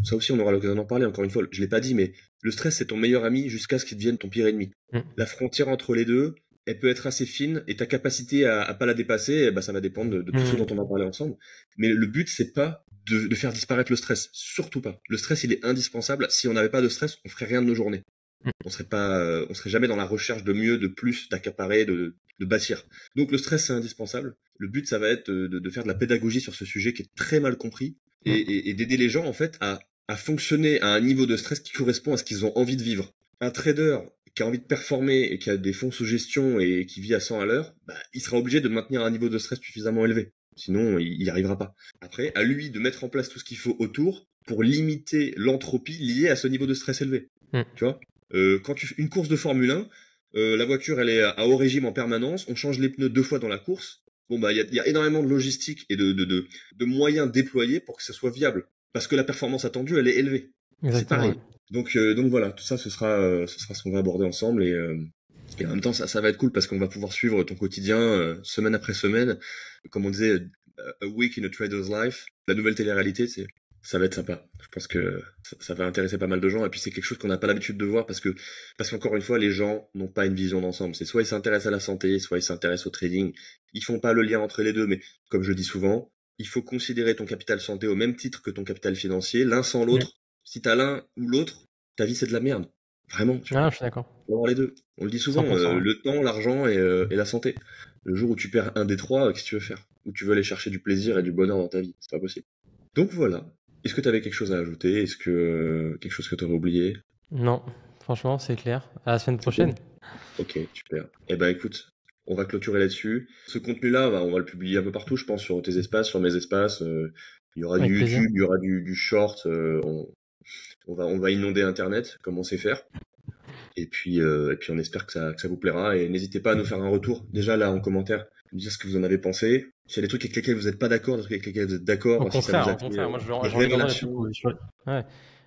Ça aussi, on aura l'occasion d'en parler encore une fois. Je l'ai pas dit, mais le stress, c'est ton meilleur ami jusqu'à ce qu'il devienne ton pire ennemi. Mm. La frontière entre les deux, elle peut être assez fine et ta capacité à pas la dépasser, eh ben, ça va dépendre de tout ce dont on va parler ensemble. Mais le but, c'est pas de faire disparaître le stress. Surtout pas. Le stress, il est indispensable. Si on n'avait pas de stress, on ferait rien de nos journées. Mm. On serait jamais dans la recherche de mieux, de plus, d'accaparer, de bâtir. Donc le stress, c'est indispensable. Le but, ça va être de faire de la pédagogie sur ce sujet qui est très mal compris Mm. et d'aider les gens, en fait, à fonctionner à un niveau de stress qui correspond à ce qu'ils ont envie de vivre. Un trader qui a envie de performer et qui a des fonds sous gestion et qui vit à 100 à l'heure, bah, il sera obligé de maintenir un niveau de stress suffisamment élevé. Sinon, il n'y arrivera pas. Après, à lui de mettre en place tout ce qu'il faut autour pour limiter l'entropie liée à ce niveau de stress élevé. Mm. Tu vois, quand tu fais une course de Formule 1, la voiture, elle est à haut régime en permanence, on change les pneus 2 fois dans la course. Bon, bah, il y a énormément de logistique et de moyens déployés pour que ce soit viable. Parce que la performance attendue, elle est élevée. C'est Exactement, pareil. ouais. Donc voilà, tout ça, ce sera ce qu'on va aborder ensemble et en même temps, ça va être cool parce qu'on va pouvoir suivre ton quotidien semaine après semaine. Comme on disait, a week in a trader's life. La nouvelle télé-réalité, ça va être sympa. Je pense que ça va intéresser pas mal de gens. Et puis c'est quelque chose qu'on n'a pas l'habitude de voir parce qu'encore une fois, les gens n'ont pas une vision d'ensemble. C'est soit ils s'intéressent à la santé, soit ils s'intéressent au trading. Ils font pas le lien entre les deux. Mais comme je dis souvent, il faut considérer ton capital santé au même titre que ton capital financier. L'un sans Mm. l'autre. Si t'as l'un ou l'autre, ta vie c'est de la merde. Vraiment, tu vois. Ah, je suis d'accord. Faut avoir les deux. On le dit souvent, 100%, ouais. le temps, l'argent et la santé. Le jour où tu perds un des trois, qu'est-ce que tu veux faire? Où tu veux aller chercher du plaisir et du bonheur dans ta vie? C'est pas possible. Donc voilà. Est-ce que tu avais quelque chose à ajouter? Est-ce que quelque chose que tu aurais oublié? Non, franchement, c'est clair. À la semaine C'est bon? prochaine. Ok, super. Eh ben écoute, on va clôturer là-dessus. Ce contenu-là, on va le publier un peu partout, je pense, sur tes espaces, sur mes espaces. Il y aura Avec du plaisir. YouTube, il y aura du short. On va inonder Internet, comme on sait faire. Et puis on espère que ça vous plaira. Et n'hésitez pas à nous faire un retour, déjà là en commentaire, nous dire ce que vous en avez pensé. S'il y a des trucs avec lesquels vous n'êtes pas d'accord, des trucs avec lesquels vous êtes d'accord, si ça vous a Au fait contraire, moi des j'ai envie d'entendre les trucs révélations. ouais.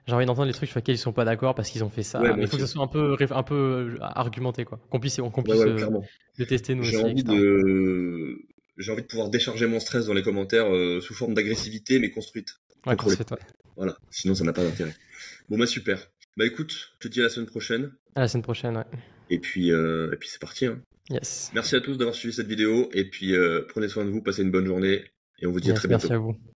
J'ai envie d'entendre les trucs sur lesquels ils sont pas d'accord parce qu'ils ont fait Ouais, ça, mais moi il faut que aussi. ça soit un peu argumenté, quoi. Qu'on Ouais, puisse ouais, clairement. le tester nous J'ai aussi, envie etc. de, j'ai envie de pouvoir décharger mon stress dans les commentaires sous forme d'agressivité, mais construite, Ouais, contrôlée. CrossFit, ouais. Voilà. Sinon, ça n'a pas d'intérêt. Bon, bah super. Bah écoute, je te dis à la semaine prochaine. À la semaine prochaine, ouais. Et puis c'est parti, hein. Yes. Merci à tous d'avoir suivi cette vidéo. Et puis prenez soin de vous, passez une bonne journée. Et on vous dit à Yes, très bientôt. merci à vous.